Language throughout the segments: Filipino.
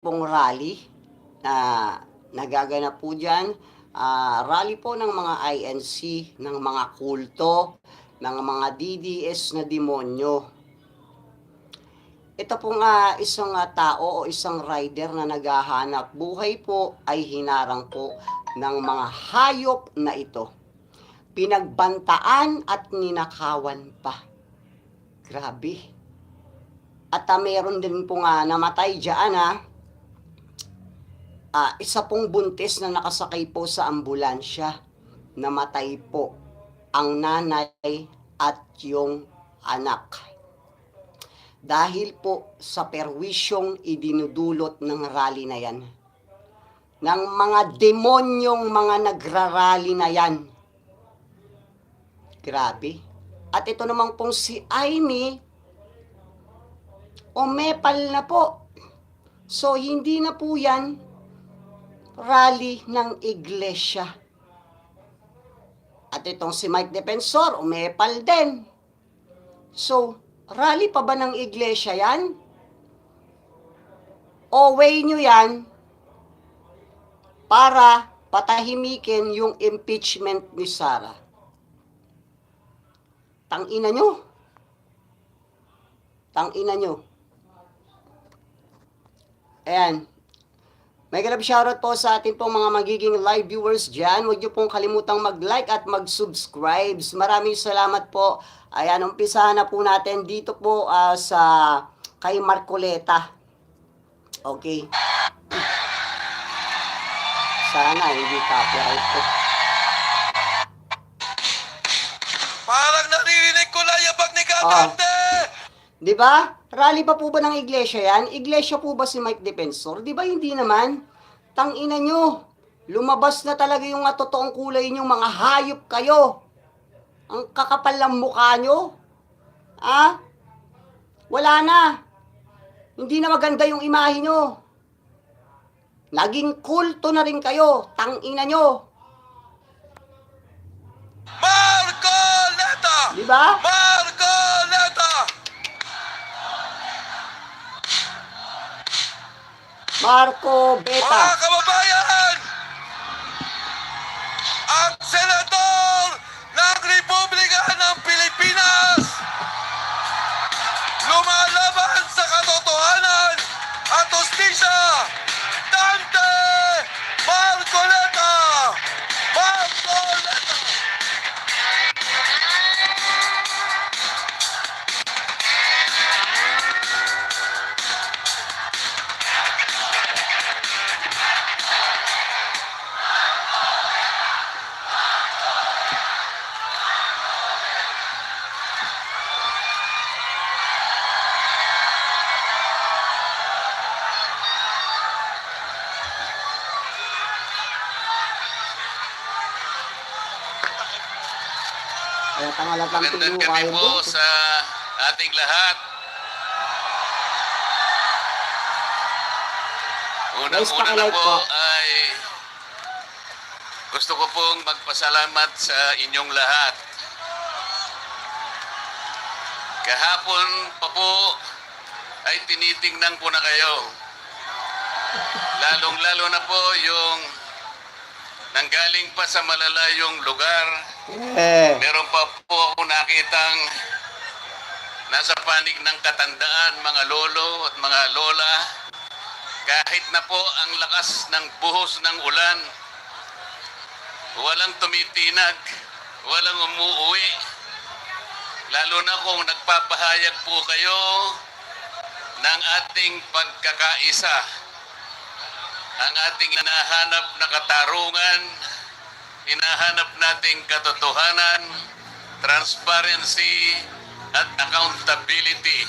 pong rally na nagaganap po dyan. Rally po ng mga INC, ng mga kulto, ng mga DDS na demonyo. Ito pong isang tao o isang rider na naghahanap buhay po ay hinarang po ng mga hayop na ito. Pinagbantaan at ninakawan pa. Grabe. At meron din pong namatay dyan isa pong buntis na nakasakay po sa ambulansya. Namatay po ang nanay at yung anak. Dahil po sa perwisyong idinudulot ng rally na yan. Ng mga demonyong mga nagrarally na yan. Grabe. At ito naman pong si Amy, umepal na po. So, hindi na po yan rally ng iglesia. At itong si Mike Defensor, umepal din. So, rally pa ba ng iglesia yan? O way nyo yan para patahimikin yung impeachment ni Sara? Tangina nyo. Tangina nyo. Ayan. May galab shoutout po sa ating pong mga magiging live viewers dyan. Huwag nyo pong kalimutang mag-like at mag-subscribe. Maraming salamat po. Ayan, umpisahan na po natin dito po sa kay Marcoleta. Okay. Sana hindi copyright po. Parang naririnig ko na yabag ni Kakante! Di ba? Rally pa po ba ng iglesia yan? Iglesia po ba si Mike Defensor? Di ba hindi naman? Tangina nyo. Lumabas na talaga yung totoong kulay nyo, mga hayop kayo. Ang kakapal ng mukha nyo. Wala na. Hindi na maganda yung imahe nyo. Naging kulto na rin kayo. Tangina nyo. Marcoleta! Di ba? Marcoleta! Marco Beta. Mga kababayan! Ang senador ng Republika ng Pilipinas lumalaban sa katotohanan at hustisya, Dante Marcoleta! Marcoleta! Kaya tangalatang Magandang tulo gabi kayo po po. sa ating lahat. Guys, Unang-una na pakilike po po. ay gusto ko pong magpasalamat sa inyong lahat. Kahapon pa po ay tinitingnan ko na kayo. Lalong-lalo na po yung nanggaling pa sa malalayong lugar. Meron pa po ako nakitang nasa panig ng katandaan, mga lolo at mga lola. Kahit na po ang lakas ng buhos ng ulan, walang tumitinag, walang umuuwi. Lalo na kung nagpapahayag po kayo ng ating pagkakaisa, ang ating hinahanap na katarungan, hinahanap nating katotohanan, transparency, at accountability.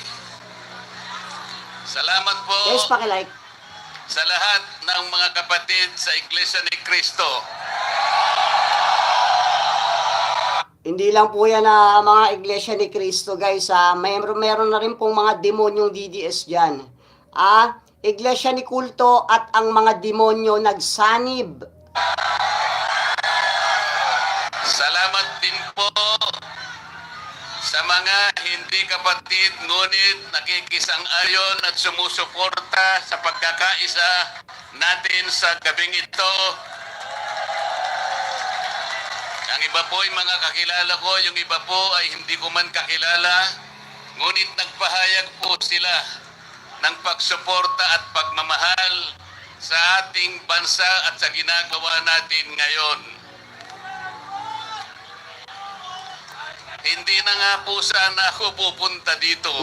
Salamat po Guys, pakilike. sa lahat ng mga kapatid sa Iglesia ni Cristo. Hindi lang po yan mga iglesia ni Cristo, guys. Meron na rin pong mga demonyong DDS dyan. Iglesia ni Kulto at ang mga demonyo nagsanib. Salamat din po sa sa mga hindi kapatid ngunit nakikisang-ayon at sumusuporta sa pagkakaisa natin sa gabing ito. Ang iba po ay mga kakilala ko, yung iba po ay hindi ko man kakilala, ngunit nagpahayag po sila ng pagsuporta at pagmamahal sa ating bansa at sa ginagawa natin ngayon. Hindi na nga po sana ako pupunta dito.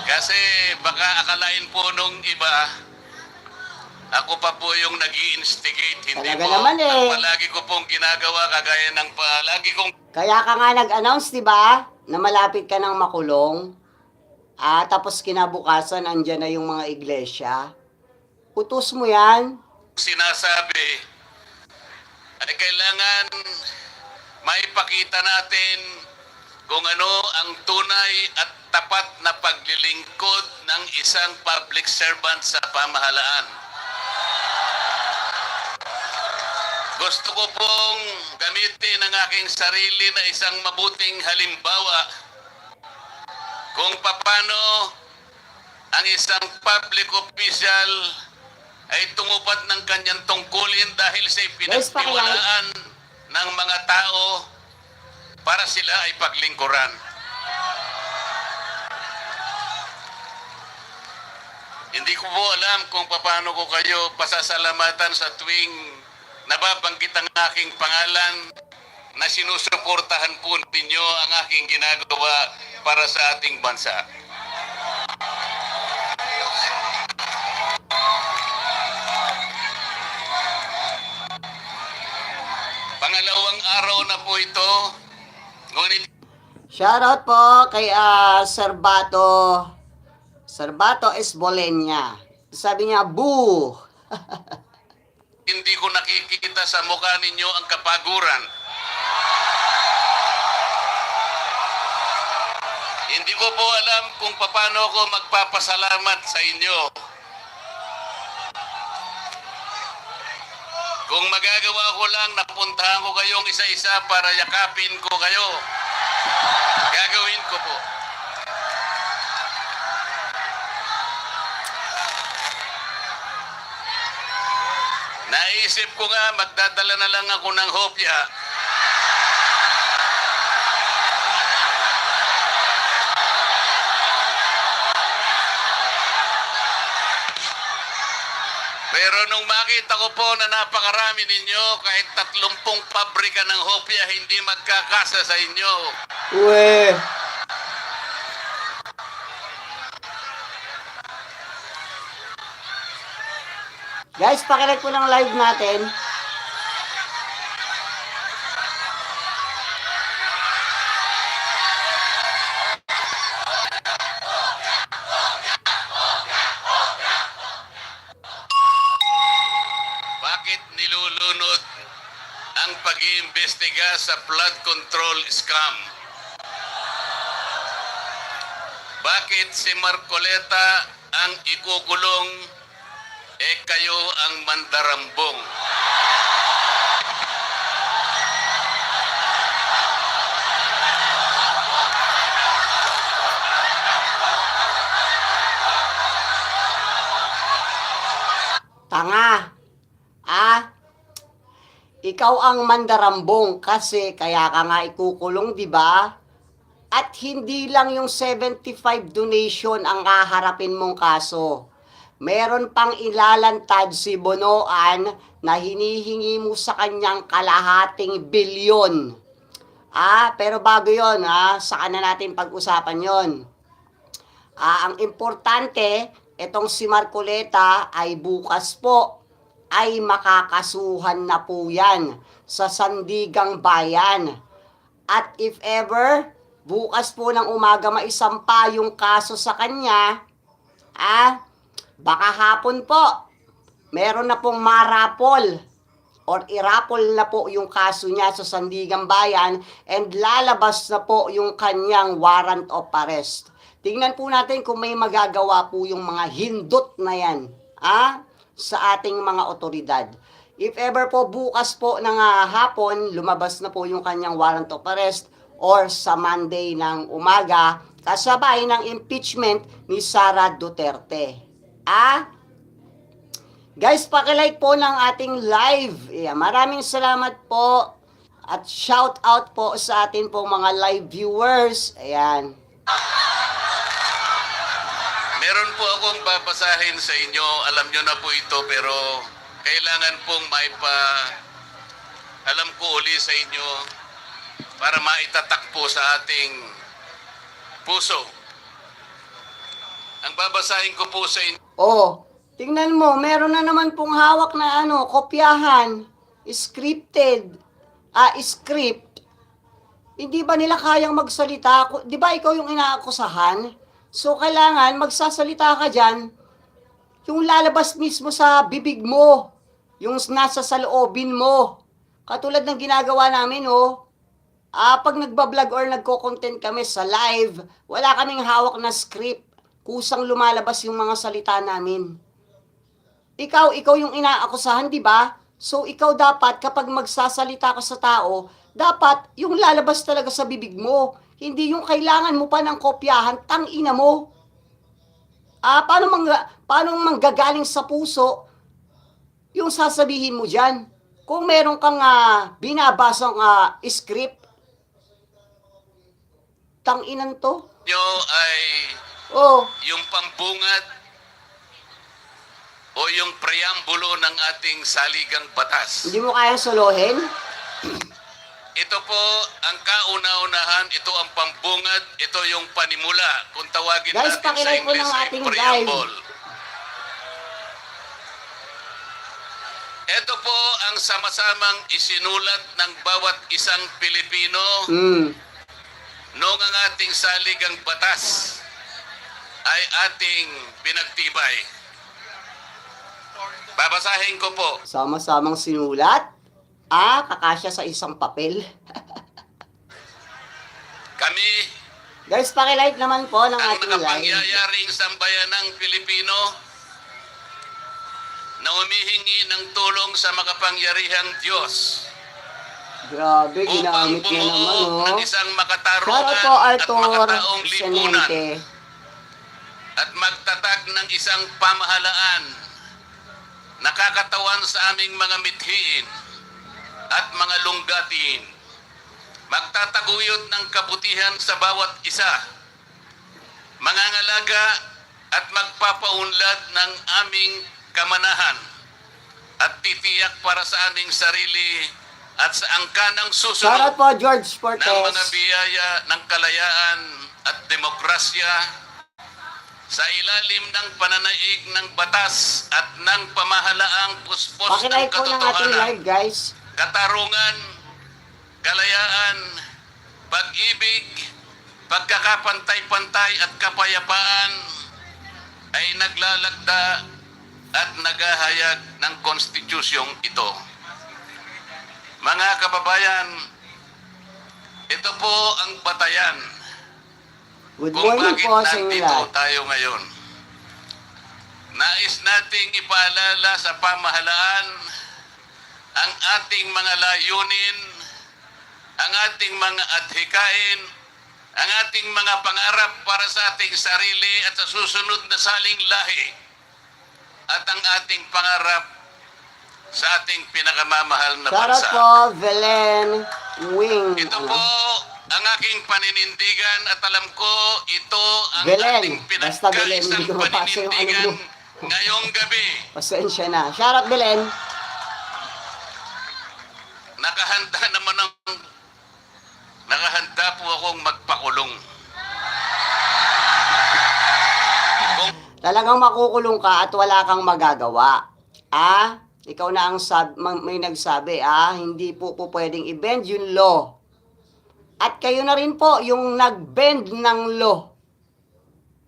Kasi baka akalain po nung iba, ako pa po yung nag-i-instigate. Hindi Talaga po. naman eh. Ang palagi ko pong ginagawa, kagaya ng palagi kong Kaya ka nga nag-announce, di ba, na malapit ka ng makulong. Tapos kinabukasan, andyan na yung mga iglesia. Utos mo yan. sinasabi ay kailangan maipakita natin kung ano ang tunay at tapat na paglilingkod ng isang public servant sa pamahalaan. Gusto ko pong gamitin ang aking sarili na isang mabuting halimbawa kung paano ang isang public official ay tumupad ng kanyang tungkulin dahil sa pinagtiwalaan ng mga tao para sila ay paglingkuran. Hindi ko po alam kung paano ko kayo pasasalamatan sa tuwing nababanggit ang aking pangalan na sinusuportahan po ninyo ang aking ginagawa para sa ating bansa. Pangalawang araw na po ito, ngunit Shoutout po kay Serbato Esbolenya. Sabi niya, boo! hindi ko nakikita sa mukha ninyo ang kapaguran. Hindi ko po alam kung paano ako magpapasalamat sa inyo. Kung magagawa ko lang, napuntahan ko kayong isa-isa para yakapin ko kayo. Gagawin ko po. Naisip ko nga, magdadala na lang ako ng hopya. Pero nung makita ko po na napakarami ninyo, kahit 30 pabrika ng hopya, hindi magkakasa sa inyo. Uwe! Guys, pakinig po ng live natin. Bakit nilulunod ang pag-iimbestiga sa flood control scam? Bakit si Marcoleta ang ikukulong kayo ang mandarambong? Tanga! Ikaw ang mandarambong kasi kaya ka nga ikukulong, di ba? At hindi lang yung 75 donation ang haharapin mong kaso. Meron pang ilalantad si Bonoan na hinihingi mo sa kanyang kalahating bilyon. Pero bago yon, saka na natin pag-usapan yon. Ang importante, itong si Marcoleta ay bukas po ay makakasuhan na po yan sa Sandigang Bayan. At if ever, bukas po ng umaga maisampa yung kaso sa kanya, baka hapon po, meron na pong marapol or irapol na po yung kaso niya sa Sandigang Bayan and lalabas na po yung kanyang warrant of arrest. Tingnan po natin kung may magagawa po yung mga hindot na yan sa ating mga otoridad. If ever po bukas po ng hapon, lumabas na po yung kanyang warrant of arrest, or sa Monday ng umaga, kasabay ng impeachment ni Sara Duterte. Guys, pakilike po ng ating live. Maraming salamat po. At shout out po sa atin po mga live viewers. Ayan. Meron po akong babasahin sa inyo. Alam nyo na po ito, pero kailangan pong alam ko uli sa inyo para maitatak po sa ating puso. Ang babasahin ko po sa inyo. Tingnan mo, meron na naman pong hawak na kopyahan, script. Hindi ba nila kayang magsalita? Di ba ikaw yung inaakusahan? So, kailangan magsasalita ka dyan, yung lalabas mismo sa bibig mo, yung nasa saloobin mo. Katulad ng ginagawa namin, pag nagbablog or nagko-content kami sa live, wala kaming hawak na script. Kusang lumalabas yung mga salita namin. Ikaw yung inaakusahan, di ba? So, ikaw dapat, kapag magsasalita ka sa tao, dapat yung lalabas talaga sa bibig mo. Hindi yung kailangan mo pa ng kopyahan, tangina mo. Paano manggagaling sa puso yung sasabihin mo dyan? Kung meron kang binabasang script, tanginan to. Nyo ay yung pambungad o yung preambulo ng ating saligang batas. Hindi mo kayang solohin? Ito po ang kauna-unahan, ito ang pambungad, ito yung panimula, kung tawagin Guys, natin sa pakilike po English ng ay ating preamble. Ito po ang sama-samang isinulat ng bawat isang Pilipino noong ang ating saligang batas ay ating pinagtibay. Babasahin ko po. Sama-samang sinulat? Kakasya sa isang papel. Kami, Guys, pakilike naman po ng ang ating live. nakapangyayaring sambayanang Pilipino na humihingi ng tulong sa makapangyarihang Diyos Grabe, upang ginamit niya naman, bumuo ng isang Shoutout makatarungan po, at Arthur makataong lipunan Senente. at magtatag ng isang pamahalaan nakakatawan sa aming mga mithiin at mga lunggatiin. Magtataguyod ng kabutihan sa bawat isa. Mangangalaga at magpapaunlad ng aming kamanahan at titiyak para sa aming sarili at sa angkanang susunod Shoutout po, George ng mga Fortes. biyaya ng kalayaan at demokrasya sa ilalim ng pananaig ng batas at ng pamahalaang puspos ng Pakilike po ng ating katotohanan, live, guys. katarungan, kalayaan, pag-ibig, pagkakapantay-pantay at kapayapaan ay naglalagda at naghahayag ng konstitusyong ito. Mga kababayan, ito po ang batayan Good kung morning bakit po sa inyo nandito lahat. tayo ngayon. Nais nating ipaalala sa pamahalaan ang ating mga layunin, ang ating mga adhikain, ang ating mga pangarap para sa ating sarili at sa susunod na saling lahi, at ang ating pangarap sa ating pinakamamahal na Shoutout bansa. po, Belen Wing. Ito po ang aking paninindigan at alam ko ito ang Belen. ating Basta Belen, pinagkaisang hindi ko mapasa yung paninindigan ano mo. ngayong gabi. Pasensya na. Shoutout, Belen. Nakahanda po akong magpakulong. Talagang makukulong ka at wala kang magagawa. Ikaw na ang may nagsabi, hindi po pwedeng i-bend yung law. At kayo na rin po yung nag-bend ng law.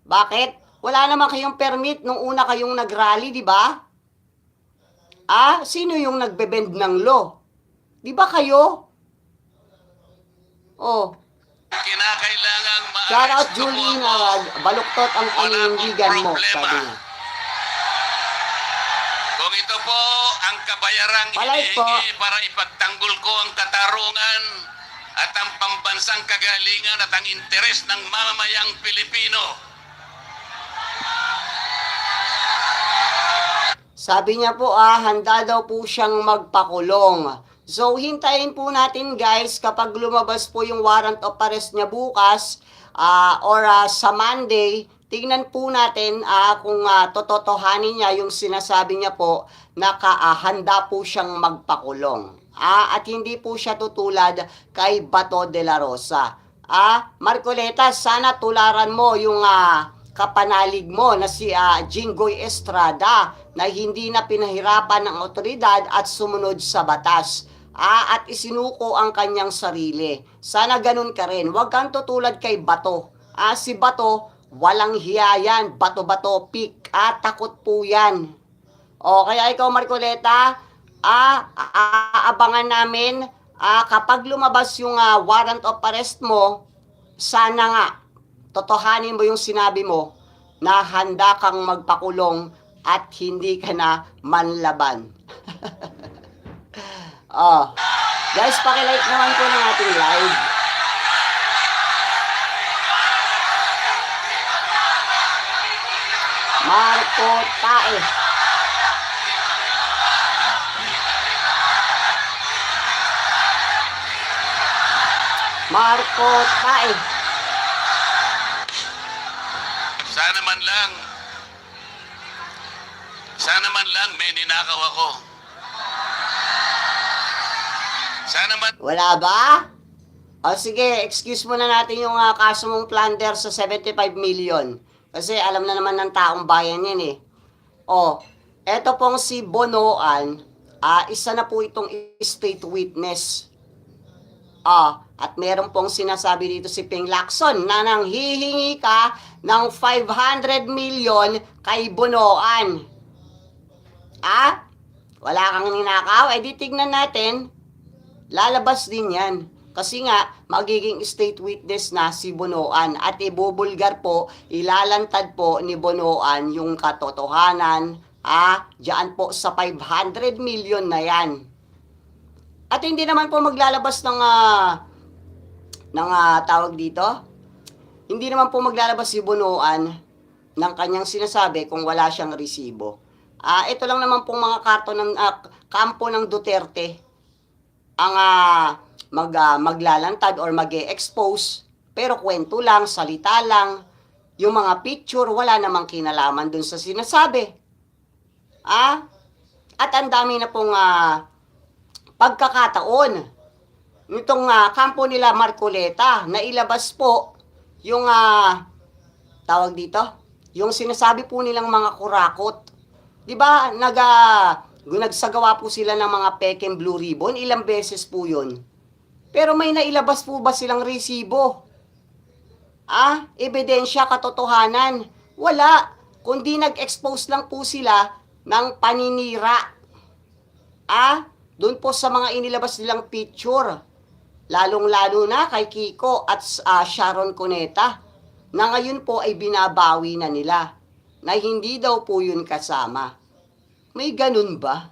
Bakit? Wala naman kayong permit nung una kayong nag-rally, di ba? Sino yung nagbe-bend ng law? Di ba kayo? Kinakailangang Shoutout, maaresto po Julie, ako. na baluktot ang Wala paninindigan pong mo. problema. Sabi niya. Kung ito po ang kabayarang Palay po. hinihingi para ipagtanggol ko ang katarungan at ang pambansang kagalingan at ang interes ng mamamayang Pilipino. Sabi niya po, handa daw po siyang magpakulong. So, hintayin po natin guys, kapag lumabas po yung warrant of arrest niya bukas, or sa Monday, tingnan po natin kung tototohanin niya yung sinasabi niya po na handa po siyang magpakulong. At hindi po siya tutulad kay Bato de la Rosa. Marcoleta, sana tularan mo yung kapanalig mo na si Jinggoy Estrada na hindi na pinahirapan ng otoridad at sumunod sa batas. At isinuko ang kanyang sarili. Sana ganun ka rin. Huwag kang tutulad kay Bato. Si Bato, walang hiya yan. Bato-bato, pik. Takot po yan. Kaya ikaw, Marcoleta, aabangan namin kapag lumabas yung warrant of arrest mo, sana nga, totohanin mo yung sinabi mo na handa kang magpakulong at hindi ka na manlaban. Guys, pakilike naman po ng ating live. Marco Tae. Marco Tae. Sana man lang may ninakaw ako. Sana man... Wala ba? Sige, excuse muna natin yung kaso mong plunder sa 75 million. Kasi alam na naman ng taong bayan yan eh. Eto pong si Bonoan, isa na po itong state witness. At meron pong sinasabi dito si Ping Lacson na nang hihingi ka ng 500 million kay Bonoan. Wala kang ninakaw? Di tignan natin. Lalabas din yan. Kasi nga, magiging state witness na si Bonoan at ibubulgar po, ilalantad po ni Bonoan yung katotohanan, diyan po sa 500 million na yan. At hindi naman po maglalabas ng tawag dito, hindi naman po maglalabas si Bonoan ng kanyang sinasabi kung wala siyang resibo. Ito lang naman pong mga karton ng kampo ng Duterte ang maglalantad or mag-e-expose, pero kwento lang, salita lang, yung mga picture, wala namang kinalaman dun sa sinasabi. At ang dami na pong pagkakataon nitong kampo nila Marcoleta na ilabas po yung tawag dito, yung sinasabi po nilang mga kurakot. Diba, nagsagawa po sila ng mga pekeng blue ribbon, ilang beses po yun. Pero may nailabas po ba silang resibo? Ebidensya, katotohanan? Wala. Kundi nag-expose lang po sila ng paninira. Doon po sa mga inilabas nilang picture. Lalong-lalo na kay Kiko at Sharon Cuneta na ngayon po ay binabawi na nila na hindi daw po yun kasama. May ganun ba?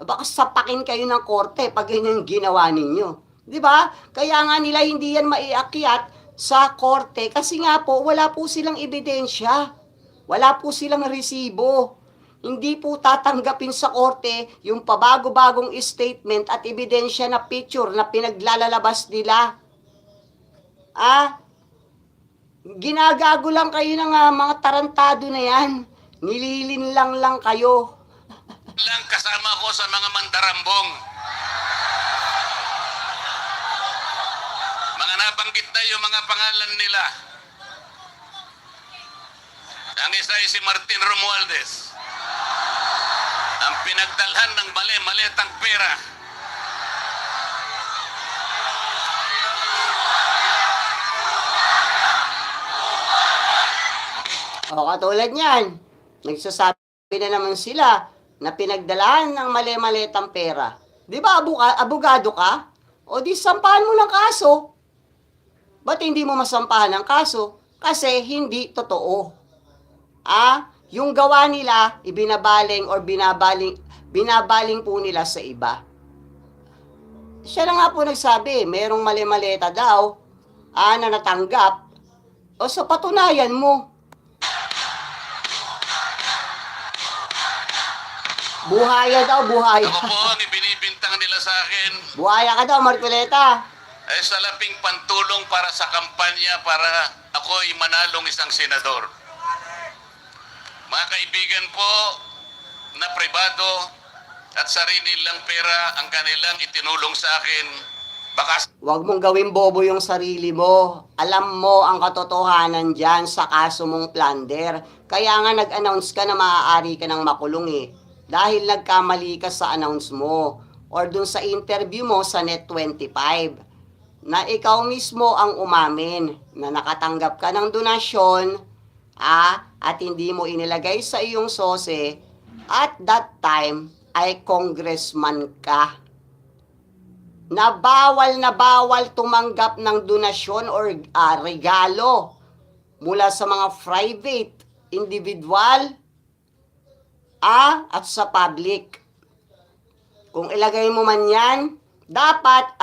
Baka sapakin kayo ng korte pag ganyan ginawa ninyo. Di ba? Kaya nga nila hindi yan maiakyat sa korte kasi nga po wala po silang ebidensya. Wala po silang resibo. Hindi po tatanggapin sa korte yung pabago-bagong statement at ebidensya na picture na pinaglalabas nila. Ginagago lang kayo ng mga tarantado na yan. Nililinlang lang kayo. Lang kasama ko sa mga mandarambong. Mga nabanggit na yung mga pangalan nila. Ang isa ay si Martin Romualdez. Ang pinagdalhan ng mali-malitang pera. Katulad niyan, nagsasabi na naman sila na pinagdalahan ng mali-malitang pera. Di ba abogado ka? O di sampahan mo ng kaso. Ba't hindi mo masampahan ng kaso? Kasi hindi totoo. Yung gawa nila, ibinabaling or binabaling po nila sa iba. Siya na nga po nagsabi, merong mali-maleta daw, na natanggap. O so patunayan mo. Buhaya daw, buhaya. Ako po ang ibinibintang nila sa akin Buhaya ka daw, Marcoleta. ay salaping pantulong para sa kampanya para ako ay manalong isang senador. Mga kaibigan po na pribado at sarili lang pera ang kanilang itinulong sa akin. Baka Huwag mong gawin bobo yung sarili mo. Alam mo ang katotohanan dyan sa kaso mong plunder. Kaya nga nag-announce ka na maaari ka ng makulong eh. Dahil nagkamali ka sa announce mo or dun sa interview mo sa Net25 na ikaw mismo ang umamin na nakatanggap ka ng donasyon at hindi mo inilagay sa iyong sose at that time ay congressman ka. Na bawal tumanggap ng donasyon or regalo mula sa mga private, individual, at sa public. Kung ilagay mo man yan, dapat,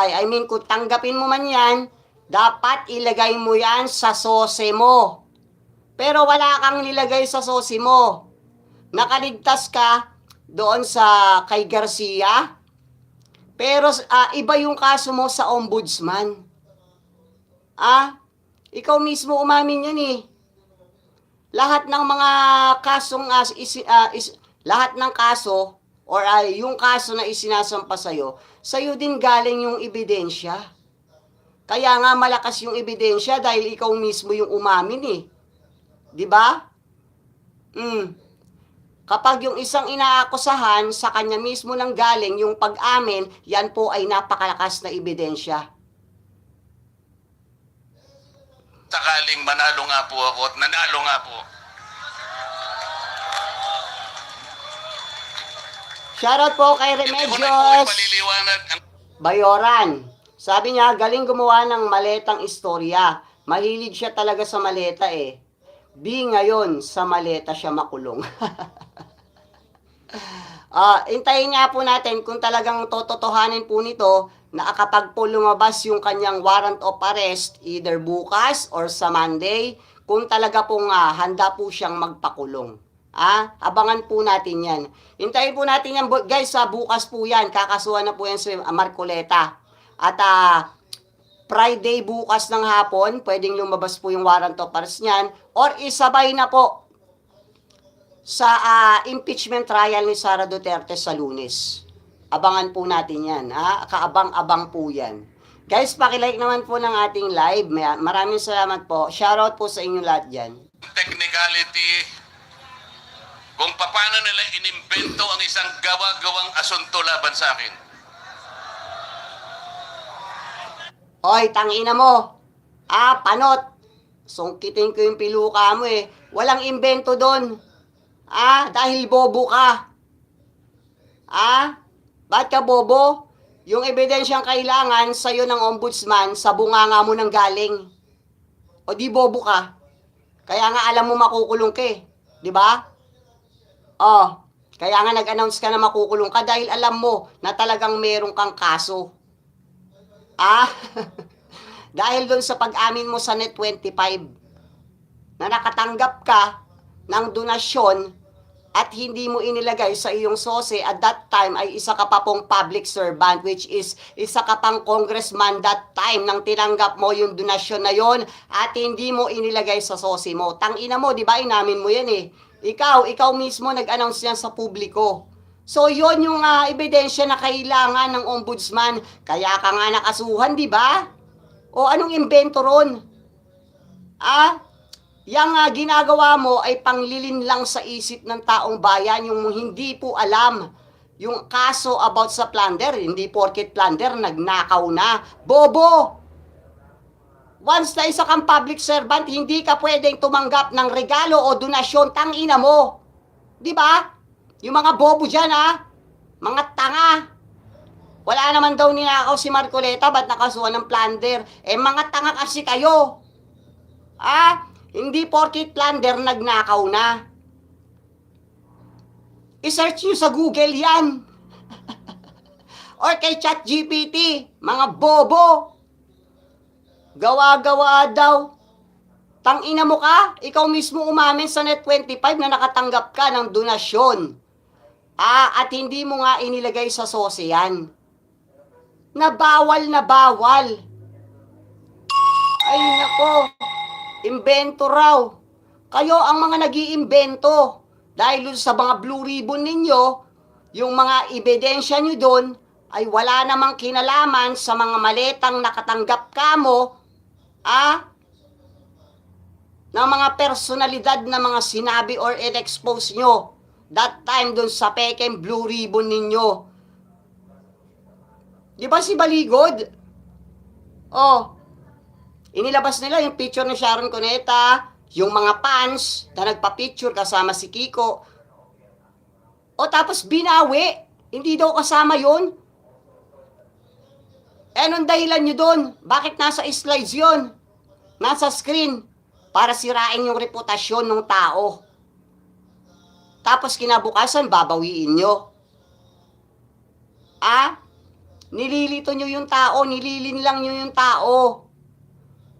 kung tanggapin mo man yan, dapat ilagay mo yan sa sose mo. Pero wala kang nilagay sa sose mo. Nakaligtas ka doon sa kay Garcia, pero iba yung kaso mo sa ombudsman. Ikaw mismo umamin yan eh. Lahat ng mga kasong lahat ng kaso or yung kaso na isinasampa sa'yo din galing yung ebidensya. Kaya nga malakas yung ebidensya dahil ikaw mismo yung umamin eh. 'Di ba? Kapag yung isang inaakusahan sa kanya mismo nang galing yung pag-amin, yan po ay napakalakas na ebidensya. sakaling manalo nga po ako at nanalo nga po. Shoutout po kay Hindi ko na po Remedios ipaliliwanag ang Bayoran. Sabi niya, galing gumawa ng maletang istorya. Mahilig siya talaga sa maleta eh. Ngayon, sa maleta siya makulong. Hintayin nga po natin kung talagang tototohanin po nito na kapag po lumabas yung kanyang warrant of arrest, either bukas or sa Monday, kung talaga pong handa po siyang magpakulong. Abangan po natin yan. Hintayin po natin yan, guys, bukas po yan. Kakasuhan na po yan si Marcoleta. At Friday bukas ng hapon, pwedeng lumabas po yung warrant of arrest niyan or isabay na po sa impeachment trial ni Sara Duterte sa Lunes. Abangan po natin yan. Kaabang-abang po yan. Guys, pakilike naman po ng ating live. Maraming salamat po. Shoutout po sa inyo lahat dyan. technicality kung paano nila inimbento ang isang gawa-gawang asunto laban sa akin. Hoy, tangina mo. Panot. Sungkitin ko yung piluka mo eh. Walang imbento doon. Dahil bobo ka. Ba't ka bobo? Yung ebidensyang kailangan sa'yo ng ombudsman, sa bunganga mo nang galing. O di bobo ka? Kaya nga alam mo makukulong ka eh. Di ba? Kaya nga nag-announce ka na makukulong ka dahil alam mo na talagang meron kang kaso. Dahil doon sa pag-amin mo sa Net25 na nakatanggap ka ng donasyon at hindi mo inilagay sa iyong sose at that time ay isa ka pa pong public servant, which is isa ka pang congressman that time nang tinanggap mo yung donasyon na yon at hindi mo inilagay sa sose mo. Tangina mo, di ba? Inamin mo yan eh. Ikaw mismo nag-announce yan sa publiko. So, yon yung ebidensya na kailangan ng ombudsman. Kaya ka nga nakasuhan, di ba? O anong imbento ron? Yang ginagawa mo ay panglilin lang sa isip ng taong bayan, yung hindi po alam yung kaso about sa plunder. Hindi porket plunder, nagnakaw na. Bobo! Once na isa kang public servant, hindi ka pwedeng tumanggap ng regalo o donasyon, tangina mo. Di ba? Yung mga bobo dyan, mga tanga. Wala naman daw ninakaw si Marcoleta, ba't nakasuhan ng plunder? Mga tanga kasi kayo. Hindi porket plunder, nagnakaw na. I-search nyo sa Google yan. or kay ChatGPT. Mga bobo. Gawa-gawa daw. Tangina mo ka, ikaw mismo umamin sa Net25 na nakatanggap ka ng donasyon. At hindi mo nga inilagay sa sose yan. Na bawal na bawal. Ay nako, imbento raw. Kayo ang mga nag-iimbento. Dahil sa mga blue ribbon ninyo, yung mga ebidensya nyo doon, ay wala namang kinalaman sa mga maletang nakatanggap ka mo, ng mga personalidad na mga sinabi or in-expose nyo that time dun sa peking blue ribbon ninyo. Di ba si Baligod? Inilabas nila yung picture ni Sharon Cuneta, yung mga fans na nagpa-picture kasama si Kiko. Tapos binawi, hindi daw kasama yun. Anong dahilan nyo doon? Bakit nasa slides yun? Nasa screen? Para sirain yung reputasyon ng tao. Tapos kinabukasan, babawiin nyo. Nililito nyo yung tao, nililinlang nyo yung tao.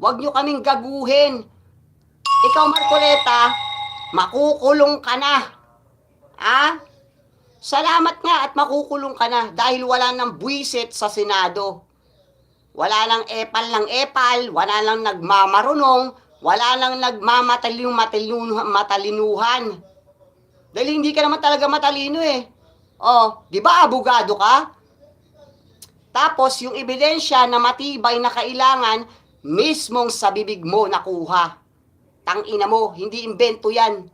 Huwag nyo kaming gaguhin. Ikaw, Marcoleta, makukulong ka na. Salamat nga at makukulong ka na dahil wala nang buwisit sa Senado. Wala nang epal, wala nang nagmamarunong, wala nang matalinuhan. Dahil hindi ka naman talaga matalino eh. Di ba abogado ka? Tapos yung ebidensya na matibay na kailangan, mismong sa bibig mo nakuha. Tangina mo, hindi imbento yan.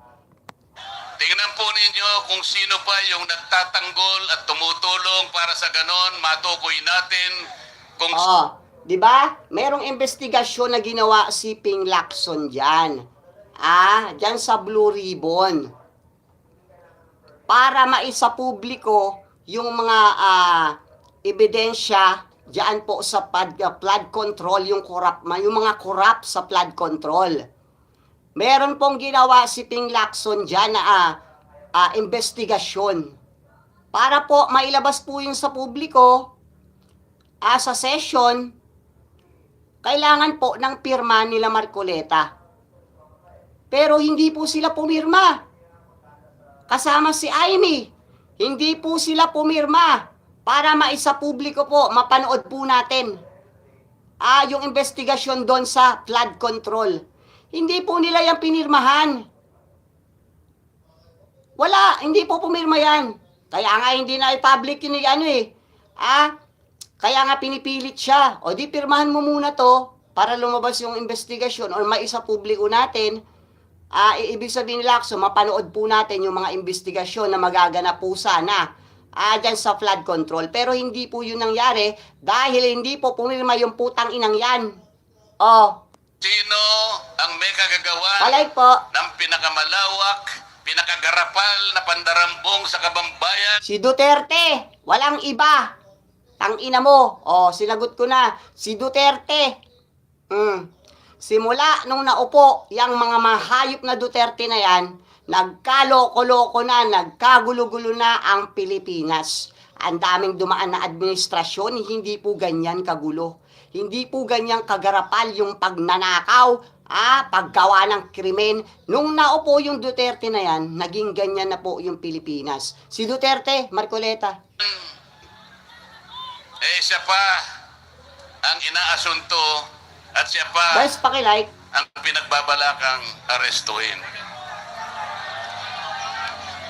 Tingnan po ninyo kung sino pa yung nagtatanggol at tumutulong para sa ganon, matukoy natin kung... Di ba? Merong investigasyon na ginawa si Ping Lacson dyan. Dyan sa Blue Ribbon. Para maisapubliko yung mga ebidensya dyan po sa flood control, yung mga corrupt sa flood control. Meron pong ginawa si Ping Lacson dyan na investigasyon. Para po mailabas po yung sa publiko, sa session, kailangan po ng pirma nila Marcoleta. Pero hindi po sila pumirma. Kasama si Amy. Hindi po sila pumirma para maisapubliko po, mapanood po natin. Yung investigasyon doon sa flood control. Hindi po nila yung pinirmahan. Wala, hindi po pumirma yan. Kaya nga hindi na i-public yun kaya nga pinipilit siya. Di pirmahan mo muna to para lumabas yung investigasyon or maisapubliko natin. Ibig sabihin nila, mapanood po natin yung mga investigasyon na magaganap po sana dyan sa flood control. Pero hindi po yun nangyari dahil hindi po pumirma yung putang inang yan. Sino ang may kagagawan Palay po. ng pinakamalawak, pinakagarapal na pandarambong sa kabambayan? Si Duterte, walang iba. Tangina mo. Sinagot ko na. Si Duterte. Simula nung naupo, yung mga mahayop na Duterte na yan, nagkaloko-loko na, nagkagulo-gulo na ang Pilipinas. Ang daming dumaan na administrasyon, hindi po ganyan kagulo. Hindi po ganyan kagarapal yung pagnanakaw, paggawa ng krimen. Nung naupo yung Duterte na yan, naging ganyan na po yung Pilipinas. Si Duterte, Marcoleta. Siya pa ang inaasunto at siya pa Guys, pakilike. ang pinagbabalakang arestuhin.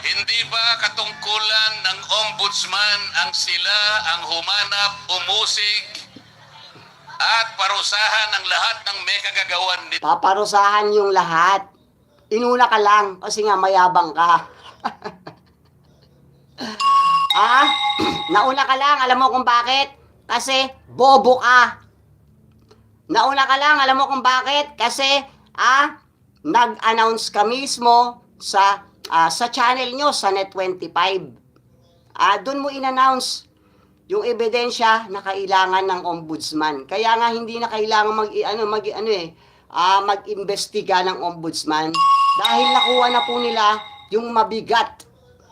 Hindi ba katungkulan ng ombudsman ang sila ang humanap, umusig at parusahan ang lahat ng may kagagawan nito? Paparusahan yung lahat. Inuna ka lang kasi nga mayabang ka. Nauna ka lang, alam mo kung bakit? Kasi bobo ka. Nauna ka lang, alam mo kung bakit? Kasi nag-announce ka mismo sa channel nyo, sa Net25. Doon mo in-announce yung ebidensya na kailangan ng ombudsman. Kaya nga hindi na kailangan mag-imbestiga ng ombudsman dahil nakuha na po nila yung mabigat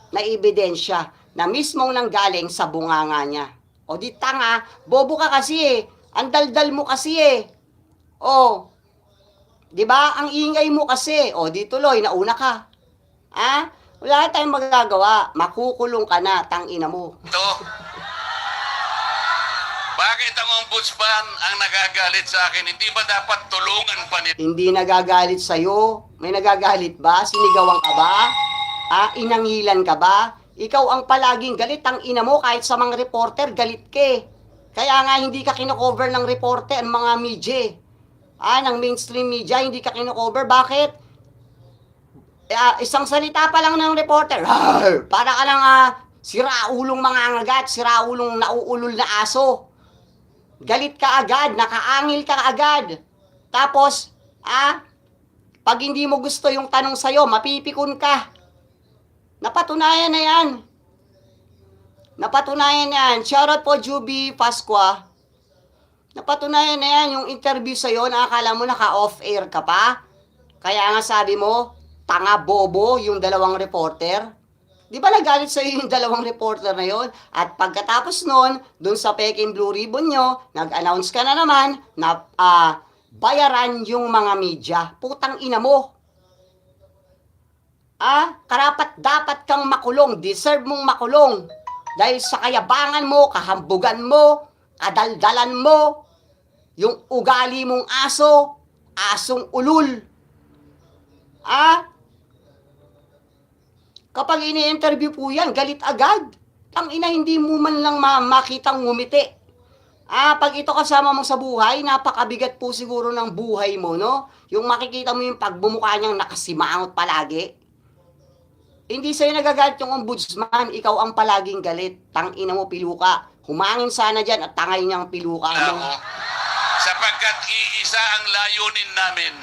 na ebidensya na mismong nanggaling sa bunganga niya. O di tanga, bobo ka kasi eh. Ang daldal mo kasi eh. O, di ba? Ang ingay mo kasi. O, di tuloy, nauna ka. Ah? Wala tayong magagawa. Makukulong ka na, tangina mo. Ito. Bakit ang ombudsman ang nagagalit sa akin? Hindi ba dapat tulungan pa nila? Hindi nagagalit sa'yo. May nagagalit ba? Sinigawan ka ba? Ah, inangilan ka ba? Ikaw ang palaging galit, ang ina mo, kahit sa mga reporter, galit ka eh. Kaya nga hindi ka kinocover ng reporter, ang mga media. Ah, ng mainstream media, hindi ka kinocover. Bakit? Isang salita pa lang ng reporter. Para ka lang siraulong mga angagat, siraulong nauulol na aso. Galit ka agad, nakaangil ka agad. Tapos, pag hindi mo gusto yung tanong sa'yo, mapipikon ka. Napatunayan na yan. Napatunayan na yan. Shoutout po, Juby Pasqua. Napatunayan na yan. Yung interview sa'yo, nakakala mo naka-off-air ka pa. Kaya nga sabi mo, tanga bobo yung dalawang reporter. Di ba nagalit sa'yo yung dalawang reporter na yon? At pagkatapos nun, dun sa Peking Blue Ribbon nyo, nag-announce ka na naman na bayaran yung mga media. Putang ina mo. Karapat dapat kang makulong. Deserve mong makulong. Dahil sa kayabangan mo, kahambugan mo, kadaldalan mo, yung ugali mong aso, asong ulul. Kapag ini-interview po yan, galit agad. Ang ina, hindi mo man lang makitang ngumiti. Pag ito kasama mo sa buhay, napakabigat po siguro ng buhay mo, no? Yung makikita mo yung pagbumukha niyang nakasimangot palagi. Hindi sa'yo nagagalit yung ombudsman, ikaw ang palaging galit. Tangina mo, piluka. Humangin sana dyan at tangay niyang piluka mo. Sapagkat iisa ang layunin namin.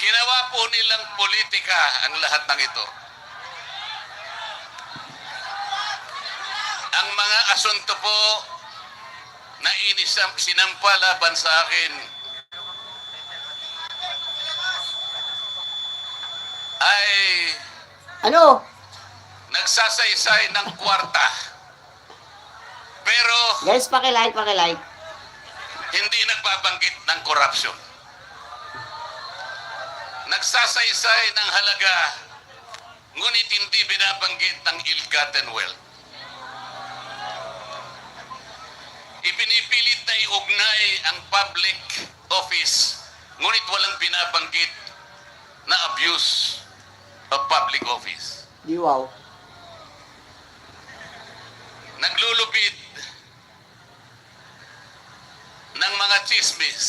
Ginawa po nilang politika ang lahat ng ito. Ang mga asunto po na sinampa laban sa akin ay Ano? nagsasaysay ng kwarta. Pero Guys, pakilike. hindi nagbabanggit ng korupsyon. Nagsasaysay ng halaga, ngunit hindi binabanggit ng ill-gotten wealth. Ipinipilit na iugnay ang public office, ngunit walang binabanggit na abuse of public office. Di wow. Naglulupit ng mga chismis,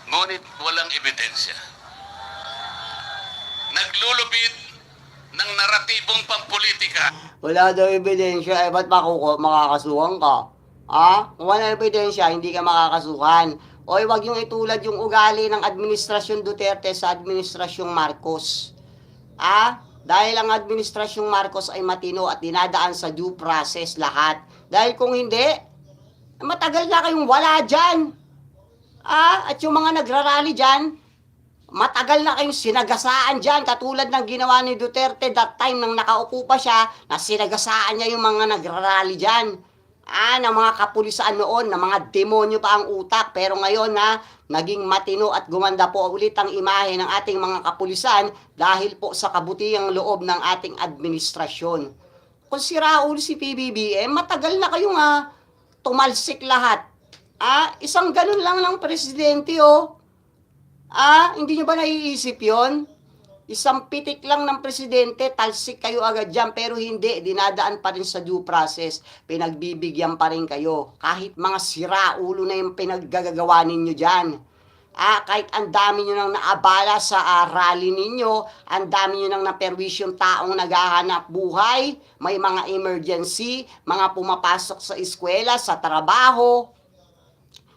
ngunit walang ebidensya. Naglulupit ng naratibong pampolitika. Wala daw ebidensya, ba't makakasuhan ka? Kung wala ebidensya, hindi ka makakasuhan. Oy, wag yung itulad yung ugali ng Administrasyon Duterte sa Administrasyong Marcos. Dahil ang Administrasyong Marcos ay matino at dinadaan sa due process lahat. Dahil kung hindi, matagal na kayong wala dyan. At yung mga nagrarally dyan, matagal na kayong sinagasaan dyan, katulad ng ginawa ni Duterte that time nang nakaupo pa siya, na sinagasaan niya yung mga nagrarally dyan. Ng mga kapulisan noon, na mga demonyo pa ang utak. Pero ngayon naging matino at gumanda po ulit ang imahe ng ating mga kapulisan dahil po sa kabutihang loob ng ating administrasyon. Kung si Raul, si PBBM, matagal na kayong tumalsik lahat. Isang ganun lang ng presidente, hindi nyo ba naiisip yon? Isang pitik lang ng presidente, talsik kayo agad dyan, pero hindi, dinadaan pa rin sa due process, pinagbibigyan pa rin kayo. Kahit mga siraulo na yung pinaggagawa ninyo dyan. Kahit ang dami nyo nang naabala sa rally ninyo, ang dami nyo nang naperwisyong taong naghahanap buhay, may mga emergency, mga pumapasok sa eskwela, sa trabaho,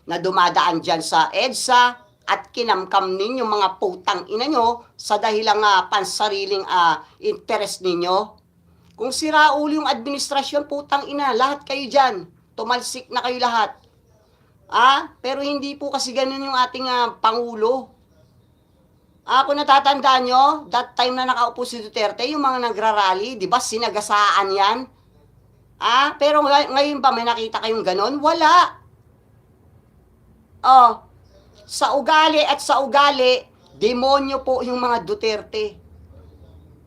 na dumadaan dyan sa EDSA, at kinamkam ninyo mga putang ina nyo sa dahilang pansariling interest ninyo. Kung sira ulo yung administrasyon, putang ina, lahat kayo dyan. Tumalsik na kayo lahat. Pero hindi po kasi ganun yung ating Pangulo. Kung natatandaan nyo, that time na nakaupo si Duterte, yung mga nagrarally, di ba, sinagasaan yan? Pero ngayon ba may nakita kayong ganon? Wala. Sa ugali at sa ugali, demonyo po yung mga Duterte.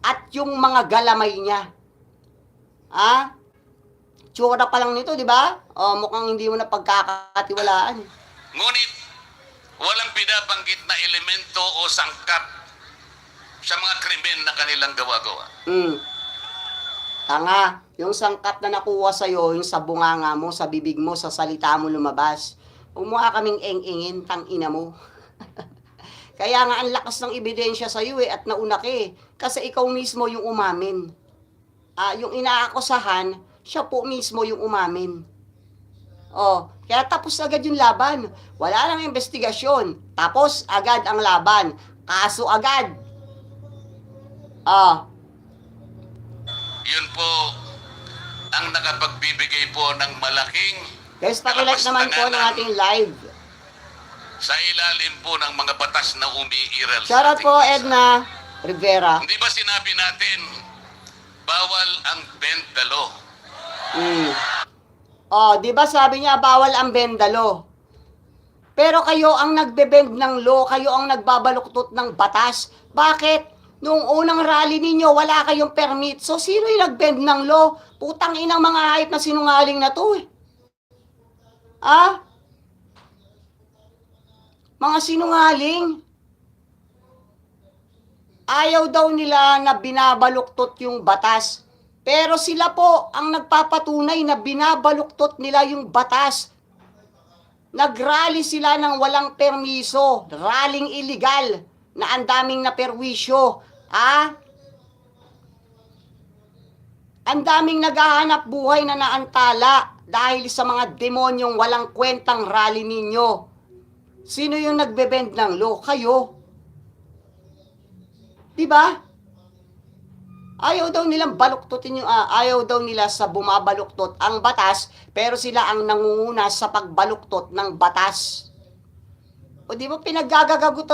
At yung mga galamay niya. Tsura pa lang nito, di ba? Mukhang hindi mo na pagkakatiwalaan. Ngunit, walang pinabanggit na elemento o sangkap sa mga krimen na kanilang gawa-gawa. Tanga, yung sangkap na nakuha sa'yo, yung sa bunganga mo, sa bibig mo, sa salita mo lumabas, umukha kaming eng-engin, tang ina mo. Kaya nga ang lakas ng ebidensya sa'yo at nauna ka kasi ikaw mismo yung umamin. Yung inaakusahan, siya po mismo yung umamin. Kaya tapos agad yung laban. Wala nang investigasyon. Tapos agad ang laban. Kaso agad. Yun po ang nakapagbibigay po ng malaking Guys, pakilike naman po ng ating live. sa ilalim po ng mga batas na umiiral sa Shoutout ating po, bansa. Edna Rivera. Hindi ba sinabi natin, bawal ang bend the law? Di ba sabi niya bawal ang bendalo? Pero kayo ang nagbe-bend ng law, kayo ang nagbabaluktot ng batas. Bakit? Noong unang rally ninyo, wala kayong permit. So, sino yung nag-bend ng law? Putang inang mga hayop na sinungaling na to Mga sinungaling. Ayaw daw nila na binabaluktot yung batas. Pero sila po ang nagpapatunay na binabaluktot nila yung batas. Nagrally sila ng walang permiso. Rallying illegal na ang daming naperwisyo. Ang daming naghahanap buhay na naantala dahil sa mga demonyong walang kwentang rally ninyo. Sino yung nagbe-bend ng law? Kayo. Diba? Ayaw daw nilang baluktutin yung, ayaw daw nila sa bumabaluktot ang batas, pero sila ang nangunguna sa pagbaluktot ng batas. O di ba pinaggagago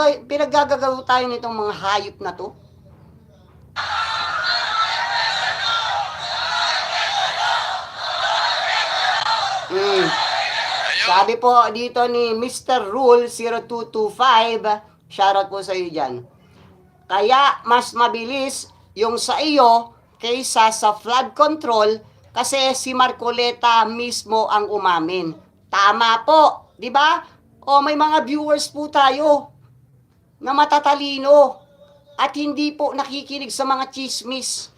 tayo nitong mga hayop na to? Sabi po dito ni Mr. Rule 0225, shoutout po sa iyo dyan. Kaya mas mabilis yung sa iyo kaysa sa flood control kasi si Marcoleta mismo ang umamin. Tama po, di ba? May mga viewers po tayo na matatalino at hindi po nakikinig sa mga chismis.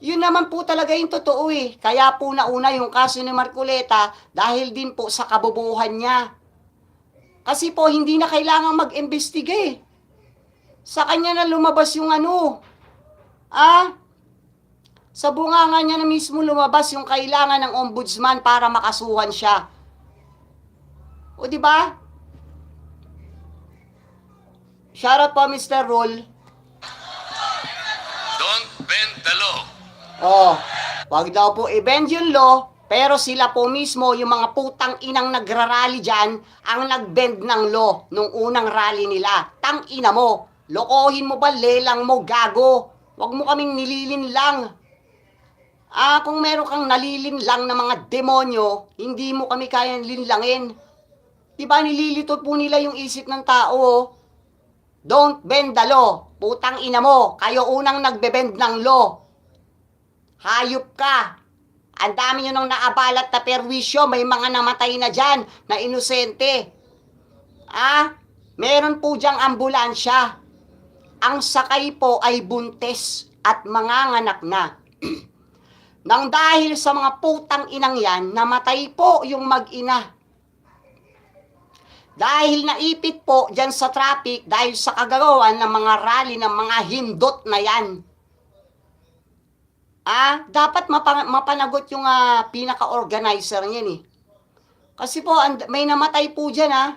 Yun naman po talaga yung totoo Kaya po nauna yung kaso ni Marcoleta dahil din po sa kabobohan niya. Kasi po hindi na kailangan mag-imbestiga Sa kanya na lumabas yung sa bunganga niya na mismo lumabas yung kailangan ng ombudsman para makasuhan siya. O di ba? Shoutout po Mr. Roll. Don't bend the law. Wag daw po i-bend yung law, pero sila po mismo, yung mga putang inang nagrarally dyan, ang nag-bend ng law nung unang rally nila. Tang ina mo, lokohin mo ba, lelang mo, gago? Wag mo kaming nililinlang. Kung meron kang nalilinlang na mga demonyo, hindi mo kami kayang linlangin. Diba nililito po nila yung isip ng tao? Don't bend the law. Putang ina mo, kayo unang nagbe-bend ng law. Hayop ka. Ang dami nyo nang naabalat na perwisyo, may mga namatay na dyan na inosente. Meron po dyang ambulansya. Ang sakay po ay buntes at manganganak na. Nang dahil sa mga putang inang yan, namatay po yung mag-ina. Dahil naipit po dyan sa traffic, dahil sa kagagawan ng mga rally ng mga hindot na yan. Dapat mapanagot yung pinaka-organizer niyan Kasi po, may namatay po dyan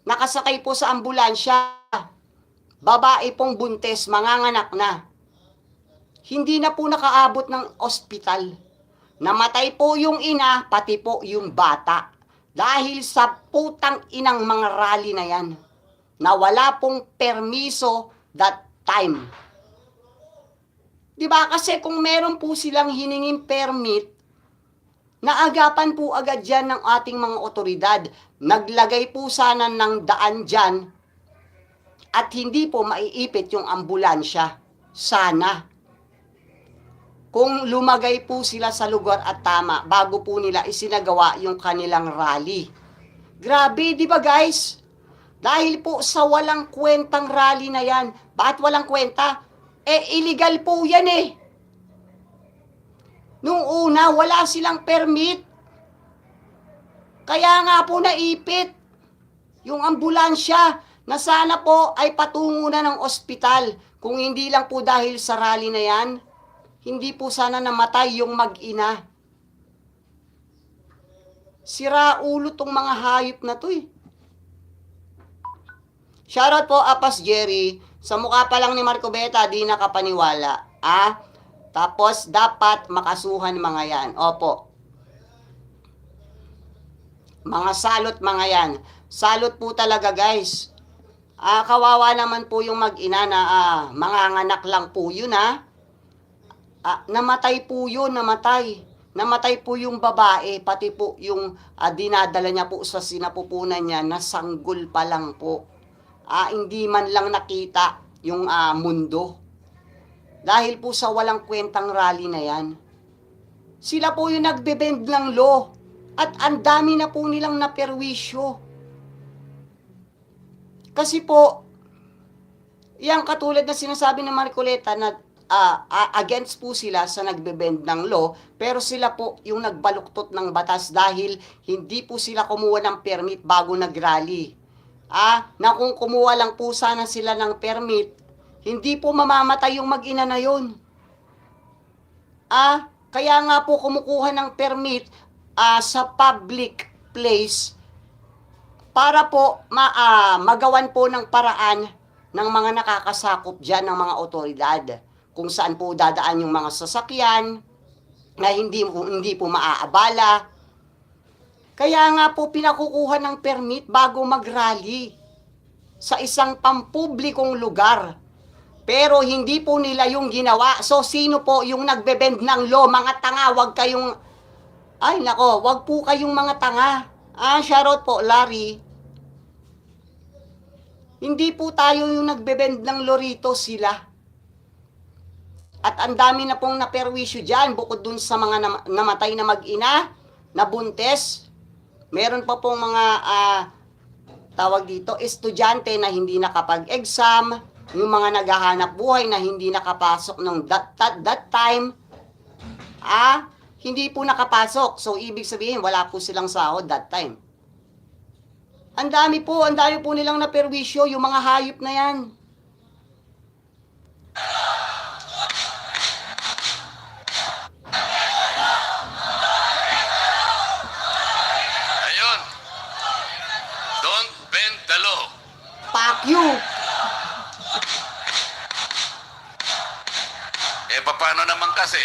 nakasakay po sa ambulansya. Babae pong buntes, manganganak na. Hindi na po nakaabot ng ospital. Namatay po yung ina, pati po yung bata. Dahil sa putang inang mga rally na yan. na wala pong permiso that time. Diba? Kasi kung meron po silang hiningin permit, naagapan po agad yan ng ating mga otoridad. Naglagay po sana ng daan dyan at hindi po maiipit yung ambulansya. Sana. Kung lumagay po sila sa lugar at tama bago po nila isinagawa yung kanilang rally. Grabe, di ba guys? Dahil po sa walang kwentang rally na yan. Bakit walang kwenta? Illegal po yan eh. Nung una, wala silang permit. Kaya nga po naipit yung ambulansya na sana po ay patungo na ng ospital. Kung hindi lang po dahil sa rally na yan, hindi po sana namatay yung mag-ina. Sira ulo tong mga hayop na to eh. Shoutout po, Apas Jerry. Sa mukha pa lang ni Marco Beta, di nakapaniwala. Tapos, dapat makasuhan mga yan. Opo. Mga salot mga yan. Salot po talaga guys. Kawawa naman po yung mag-ina na mga anak lang po yun namatay po yun, namatay. Namatay po yung babae, pati po yung dinadala niya po sa sinapupunan niya, nasanggol pa lang po. Hindi man lang nakita yung mundo. Dahil po sa walang kwentang rally na yan. Sila po yung nagbe-bend ng law. At ang dami na po nilang naperwisyo. Kasi po, yang katulad na sinasabi ng Marcoleta na against po sila sa nagbe-bend ng law, pero sila po yung nagbaluktot ng batas dahil hindi po sila kumuha ng permit bago nag-rally. Na kung kumuha lang po sana sila ng permit, hindi po mamamatay yung mag-ina na yun. Kaya nga po kumukuha ng permit sa public place para po magawan po ng paraan ng mga nakakasakop dyan ng mga otoridad. Kung saan po dadaan yung mga sasakyan na hindi po maaabala. Kaya nga po pinakukuha ng permit bago mag-rally sa isang pampublikong lugar. Pero hindi po nila yung ginawa. So sino po yung nagbe-bend ng law? Mga tanga, wag kayong... Ay nako, wag po kayong mga tanga. Shoutout po, Larry. Hindi po tayo yung nagbe-bend ng law rito, sila. At ang dami na pong naperwisyo dyan, bukod dun sa mga namatay na mag-ina, na buntes. Meron pa pong mga, tawag dito, estudyante na hindi nakapag-exam, yung mga naghahanap buhay na hindi nakapasok nung that time, hindi po nakapasok. So, ibig sabihin, wala po silang sahod that time. Ang dami po nilang naperwisyo, yung mga hayop na yan. Fuck you! Paano naman kasi,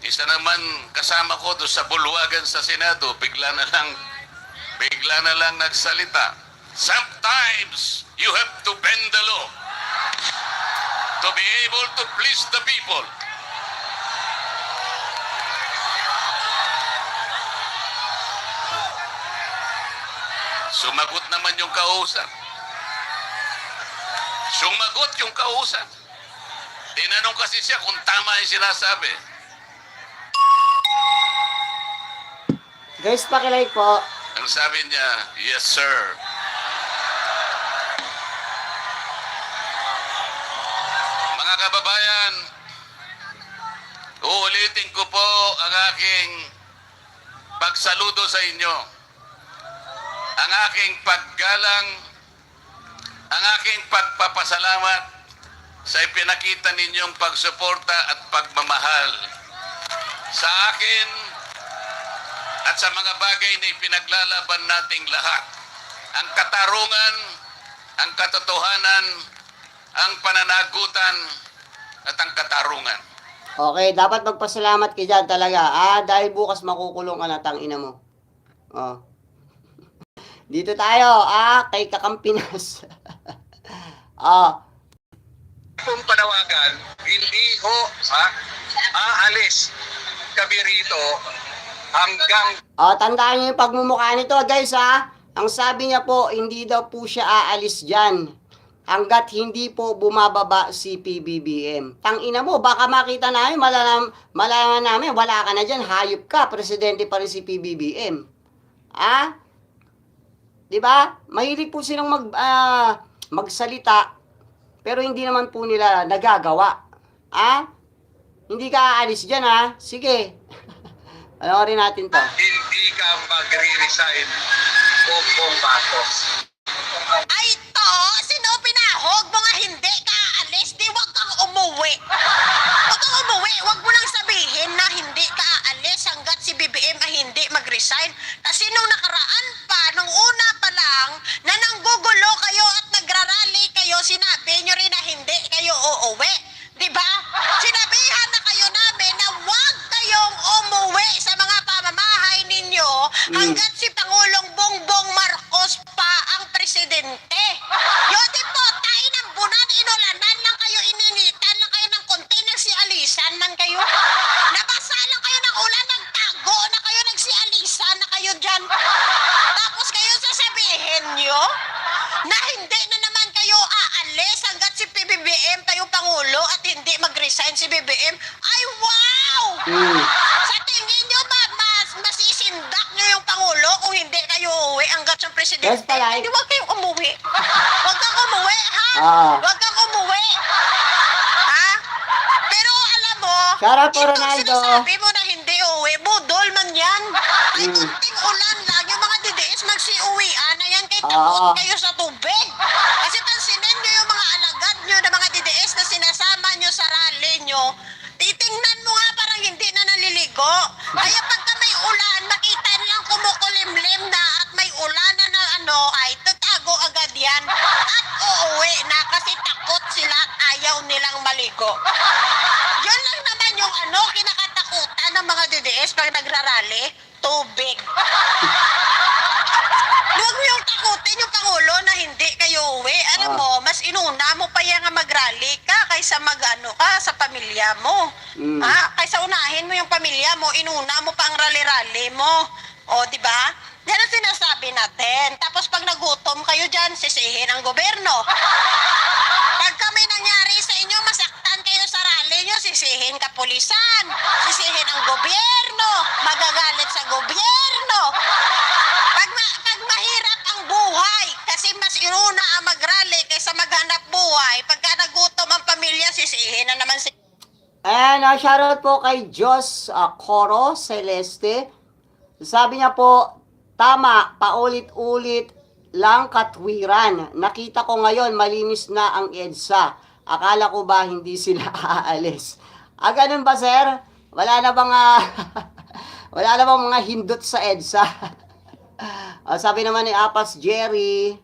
isa naman kasama ko doon sa bulwagan sa Senado, bigla na lang nagsalita. Sometimes, you have to bend the law to be able to please the people. Sumagot naman yung kausap. Tinanong kasi siya kung tama yung sinasabi. Guys, pakilike po. Ang sabi niya, yes sir. Mga kababayan, uulitin ko po ang aking pagsaludo sa inyo. Ang aking paggalang, ang aking pagpapasalamat sa ipinakita ninyong pagsuporta at pagmamahal sa akin at sa mga bagay na ipinaglalaban nating lahat. Ang katarungan, ang katotohanan, ang pananagutan, at ang katarungan. Okay, dapat magpasalamat ka dyan talaga. Dahil bukas makukulong ka na, tangina mo. Dito tayo, kay Kakampinas. Kung panawagan, hindi ho aalis kami rito hanggang Tandaan niyo yung pagmumukha nito, guys, Ang sabi niya po, hindi daw po siya aalis dyan hanggat hindi po bumababa si PBBM. Tangina mo, baka makita namin, malaman namin, wala ka na dyan, hayop ka, presidente pa rin si PBBM. Di ba? Mahilig po silang magsalita, pero hindi naman po nila nagagawa. Hindi ka aalis dyan, Sige. Panoorin natin to. hindi ka magre-resign, Bongbong Marcos. Ay to, sino pinahog mo nga hindi ka aalis? Di wag kang umuwi. Wag kang umuwi, wag mo nang sabihin na hindi ka aalis hanggat si BBM ay hindi mag-resign. Kasi nung nakaraan pa, nung una pa lang, na nanggugulo kayo at nagrarally kayo, sinabi nyo rin na hindi kayo uuwi. Diba? Sinabihan na kayo namin na wag kayong umuwi sa mga pamamahay ninyo hanggat si Pangulong Bongbong Marcos pa ang presidente. Yun din po, tayo ng bunan, inulanan lang kayo, ininitan lang kayo ng konti, nagsialisan man kayo. Nabasa lang kayo ng ulan, nagtago na kayo, nagsialisan na kayo dyan. Tapos kayo sasabihin nyo na hindi na naman kayo aalis hanggat si PBBM tayo Pangulo at hindi mag-resign si BBM. Ay, wow! Sa tingin nyo ba, masisindak nyo yung Pangulo kung hindi kayo uuwi hanggat sa presidente? Yes, palay. Hindi, huwag kayong umuwi. Huwag kang umuwi, ha? Huwag kang umuwi. Ha? Pero alam mo, Shout out po, itong Ronaldo. sinasabi mo na hindi uuwi, budol man yan. Ay, kunting ulan lang, yung mga DDS magsiuwian na yan kay takot kayo sa tubig. Kasi pansinin nyo yung mga alagad nyo na mga DDS na sinasama nyo sa rally nyo, titingnan mo nga parang hindi na naliligo. Kaya pagka may ulan, makita nilang kumukulimlim na at may ulan na ay tatago agad yan at uuwi na kasi takot sila at ayaw nilang maligo. Yun lang naman yung kinakatakutan ng mga DDS pag nagrarally, tubig. Huwag mo yung takutin yung Pangulo na hindi kayo uwi. Alam mo, mas inuna mo pa yan nga mag-rally ka kaysa mag-ano ka sa pamilya mo. Kaysa unahin mo yung pamilya mo, inuna mo pa ang rally-rally mo. O, di ba? Yan ang sinasabi natin. Tapos pag nagutom kayo dyan, sisihin ang gobyerno. Pag kami nangyari sa inyo, masaktan kayo sa rally nyo, sisihin kapulisan, sisihin ang gobyerno, magagalit sa gobyerno. Pag mahirap ang buhay, kasi mas inuna ang mag-rally kaysa maghanap buhay, pagka nagutom ang pamilya, sisihin na naman si... Ayan, shoutout po kay Jos Coro Celeste. Sabi niya po, tama, paulit-ulit lang katwiran. Nakita ko ngayon, malinis na ang EDSA. Akala ko ba hindi sila aalis? Ganun ba, sir? Wala na bang wala na bang mga hindot sa EDSA? Sabi naman ni Apas Jerry,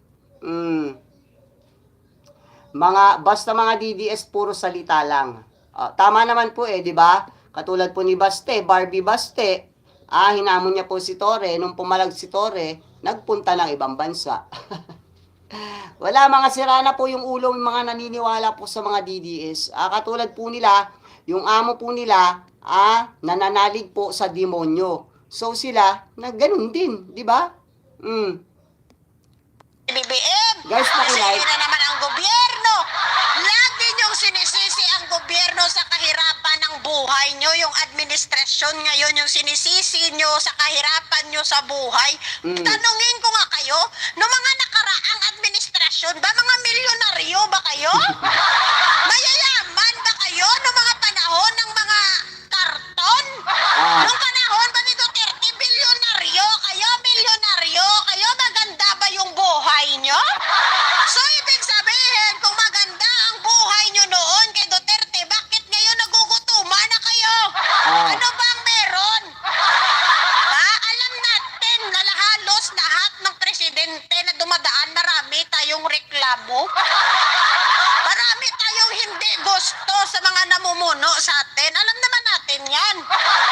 basta mga DDS puro salita lang. Tama naman po di ba? Katulad po ni Baste, Barbie Baste, hinamon niya po si Torre, nung pumalag si Torre, nagpunta ng ibang bansa. Wala, mga sira na po yung ulo ng mga naniniwala po sa mga DDS. Katulad po nila, yung amo po nila, nananalig po sa demonyo. So sila, ganun din, di ba? BBM. Guys, Sisihin na naman ang gobyerno. Lagi niyong sinisisi ang gobyerno sa kahirapan ng buhay niyo. Yung administrasyon ngayon, yung sinisisi niyo sa kahirapan niyo sa buhay. Tanungin ko nga kayo, no mga nakaraang administrasyon ba, mga milyonaryo ba kayo? Mayayaman ba kayo no mga panahon ng mga karton? Nung panahon ba ni Duterte, milyonaryo kayo, maganda ba yung buhay nyo? So, ibig sabihin, kung maganda ang buhay nyo noon kay Duterte, bakit ngayon nagugutuman na kayo? Ano bang meron? Alam natin na halos lahat ng presidente na dumadaan, marami tayong reklamo. Marami tayong hindi gusto sa mga namumuno sa atin. Alam naman natin yan.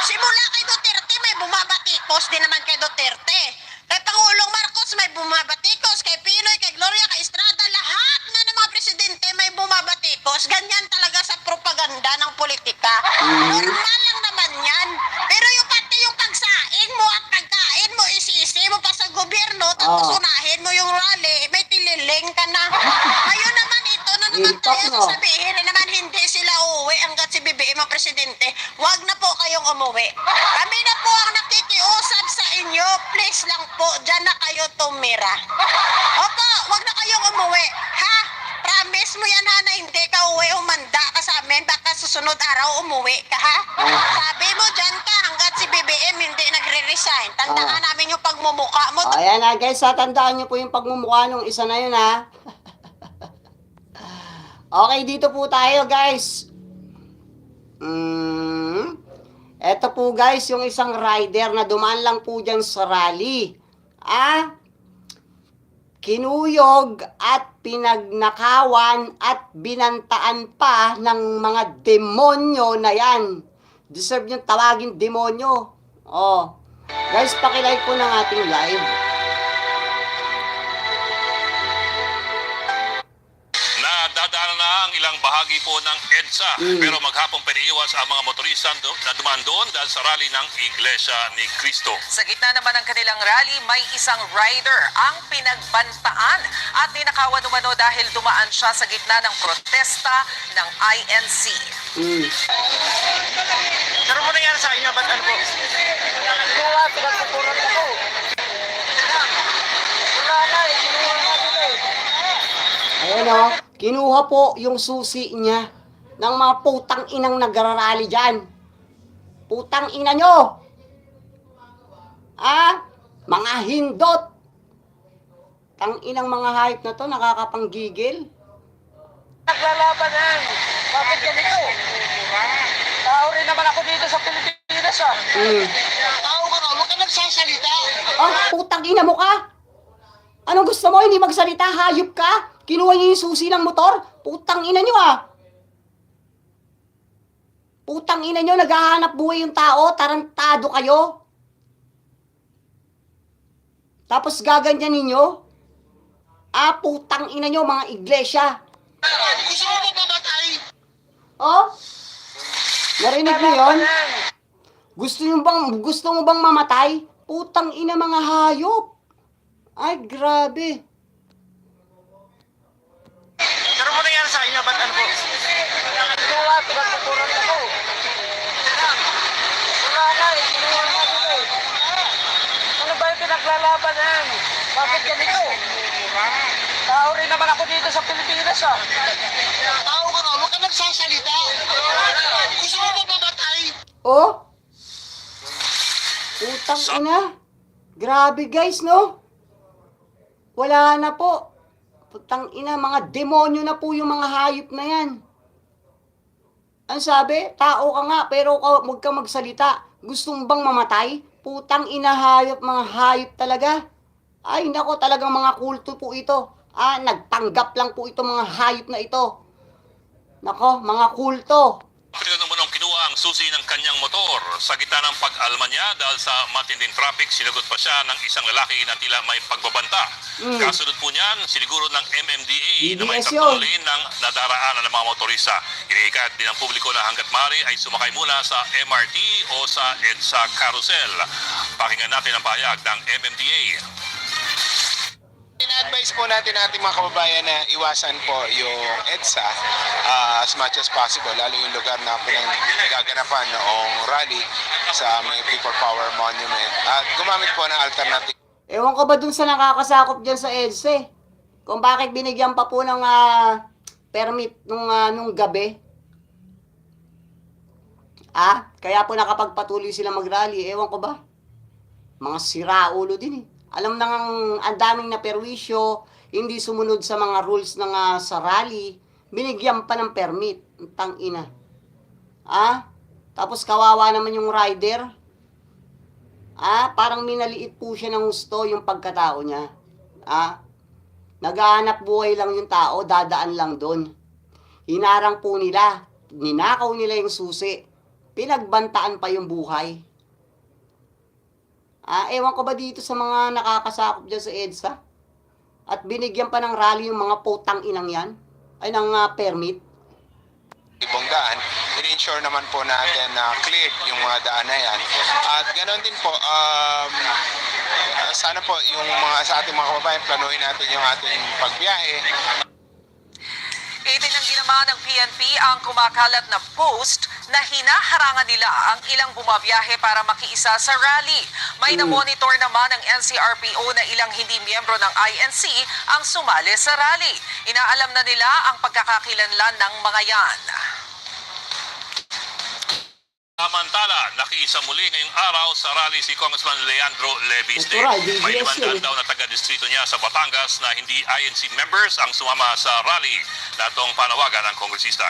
Simula kay Duterte, may bumabatikos din naman kay Duterte. Kay Pangulong Marcos, Marcos may bumabatikos, kay Pinoy, kay Gloria, kay Estrada, lahat na ng mga presidente may bumabatikos. Ganyan talaga sa propaganda ng politika. Normal lang naman yan. Pero yung pati yung pagsaing mo at pagkain mo, isisi mo pa sa gobyerno, tapos unahin mo yung rally, may tililing ka na. Ngayon naman ito na naman Real talk, tayo no? sasabihin na naman hindi sila uuwi hanggat si BBM ang presidente. Wag na po kayong umuwi. Kami na po ang nakikiusap sa inyo. Please lang po, dyan na kayo tumira. Opo, wag na kayong umuwi. Ha? Promise mo yan ha na hindi ka uwi, humanda ka sa amin, baka susunod araw umuwi ka ha? Sabi mo dyan ka hanggat si BBM hindi nagre-resign. Tandaan namin yung pagmumuka mo. Ayan na guys, tandaan nyo po yung pagmumukha nung isa na yun ha. Okay, dito po tayo guys. Eto po guys, yung isang rider na dumaan lang po dyan sa rally. Kinuyog at pinagnakawan at binantaan pa ng mga demonyo na yan. Deserve nyo tawagin demonyo. Guys, pakilike po ng ating live. Nadadaan na ang ilang bahagi po ng EDSA pero maghapong piniiwas ang mga motorista na dumaan doon dahil sa rally ng Iglesia ni Cristo. Sa gitna naman ng kanilang rally, may isang rider ang pinagbantaan at ninakawan umano dahil dumaan siya sa gitna ng protesta ng INC. Pero mo nangyari sa inyo, ba't ano po? Wala, pinagpupunan ako. Wala na, kinuha natin Ayan kinuha po yung susi niya ng mga putang inang nagrarally dyan. Putang ina nyo! Mga hindot! Tang inang mga hayop na to, nakakapanggigil. Naglalaban yan. Bakit ganito? Tao rin naman ako dito sa Pilipinas Tao ka na, huwag ka nagsasalita. Putang ina mo ka! Anong gusto mo? Hindi magsalita, hayop ka? Kinuha niyo yung susi ng motor? Putang ina nyo Putang ina nyo, naghahanap buhay yung tao, tarantado kayo. Tapos gaganyan ninyo? Putang ina nyo, mga iglesia. Gusto mo ba mamatay? Narinig niyo yun? Gusto mo bang mamatay? Putang ina mga hayop. Ay, grabe. Pero mo nangyari sa inyo, ba't ano po? Wala, pinagpupunan ako. Wala na, kinuha natin Ano ba yung pinaglalaban yan? Bakit ganito? Tao rin naman ako dito sa Pilipinas Tao ka na, huwag ka nagsasalita. Gusto mo ba mamatay? Putang ina. Grabe guys, no? Wala na po. Putang ina, mga demonyo na po yung mga hayop na yan. Ang sabi, tao ka nga, pero huwag ka magsalita. Gusto mo bang mamatay? Putang ina, hayop, mga hayop talaga. Ay, nako, talagang mga kulto po ito. Nagtanggap lang po ito, mga hayop na ito. Nako, mga kulto. Pinag naman kinuha ang susi ng kanyang motor. Sa gitna ng pag-alma niya dahil sa matinding traffic, sinagot pa siya ng isang lalaki na tila may pagbabanta. Kasunod po niyan, siniguro ng MMDA na may DBS tatlong yun. lane ng nadaraanan ng mga motorista. Iniikat din ng publiko na hanggat maaari ay sumakay muna sa MRT o sa EDSA carousel. Pakinggan natin ang pahayag ng MMDA. Ina-advise po natin ating mga kababayan na iwasan po yung EDSA as much as possible, lalo yung lugar na pinanggaganapan noong rally sa may People Power Monument at gumamit po ng alternative. Ewan ko ba dun sa nakakasakop dyan sa EDSA? Kung bakit binigyan pa po ng permit nung gabi? Kaya po nakapagpatuloy sila mag-rally. Ewan ko ba? Mga siraulo din Alam nang ang daming na perwisyo, hindi sumunod sa mga rules ng sa rally, binigyan pa ng permit. Tang ina. Tapos kawawa naman yung rider. Parang minaliit po siya ng gusto yung pagkatao niya. Naghahanap buhay lang yung tao, dadaan lang doon. Hinarang po nila, ninakaw nila yung susi. Pinagbantaan pa yung buhay. Ewan ko ba dito sa mga nakakasakop dyan sa EDSA? At binigyan pa ng rally yung mga putang inang yan? Ay, ng permit? Ibang daan, in-ensure naman po natin na cleared yung mga daan na yan. At ganoon din po, sana po yung mga sa ating mga kababayan, planuhin natin yung ating pagbiyahe. Itinanggi naman ng PNP ang kumakalat na post na hinaharangan nila ang ilang bumabiyahe para makiisa sa rally. May na-monitor naman ng NCRPO na ilang hindi miyembro ng INC ang sumali sa rally. Inaalam na nila ang pagkakakilanlan ng mga yan. Samantala, nakiisa muli ngayong araw sa rally si Congressman Leandro Leviste. Natural, DBS May yun limandaan eh. daw na taga-distrito niya sa Batangas na hindi INC members ang sumama sa rally na itong panawagan ng kongresista.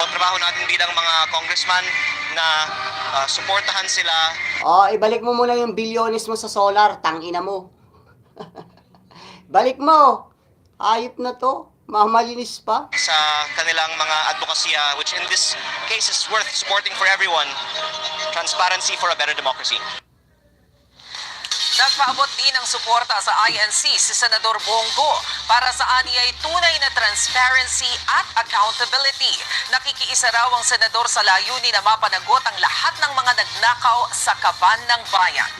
Ang trabaho natin bilang mga congressman na suportahan sila Ibalik mo muna yung bilyones mo sa solar, tangina mo. Balik mo. Ayop na to. Mamalinis pa. sa kanilang mga advokasya, which in this case is worth supporting for everyone. Transparency for a better democracy. Nagpaabot din ng suporta sa INC si Senador Bongo para sa aniyay tunay na transparency at accountability. Nakikiisa raw ang senador sa layunin na mapanagot ang lahat ng mga nagnakaw sa kaban ng bayan.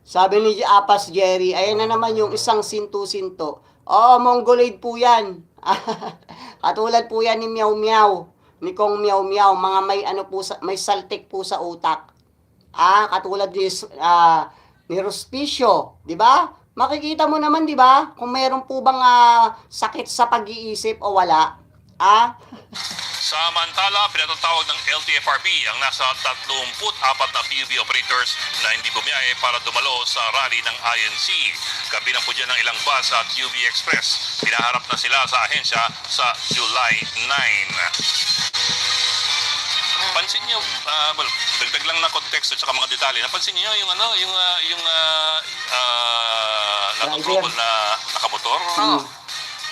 Sabi ni Apas Jerry, ayan na naman yung isang sinto-sinto. Mongoloid po yan. Katulad po yan ni Meow Meow, ni Kong Meow Meow, mga may may saltik po sa utak. Katulad ni Rospicio, 'di ba? Makikita mo naman, 'di ba? Kung mayroon po bang sakit sa pag-iisip o wala. Samantala, pinatatawag ng LTFRB ang nasa 34 na PUV operators na hindi bumiyahe para dumalo sa rally ng INC. Kabilang po dyan ng ilang bus at UV Express. Pinaharap na sila sa ahensya sa July 9. Pansin niyo, dagdag lang na konteksto at saka mga detalye. Napansin niyo yung natutrouble na nakamotor?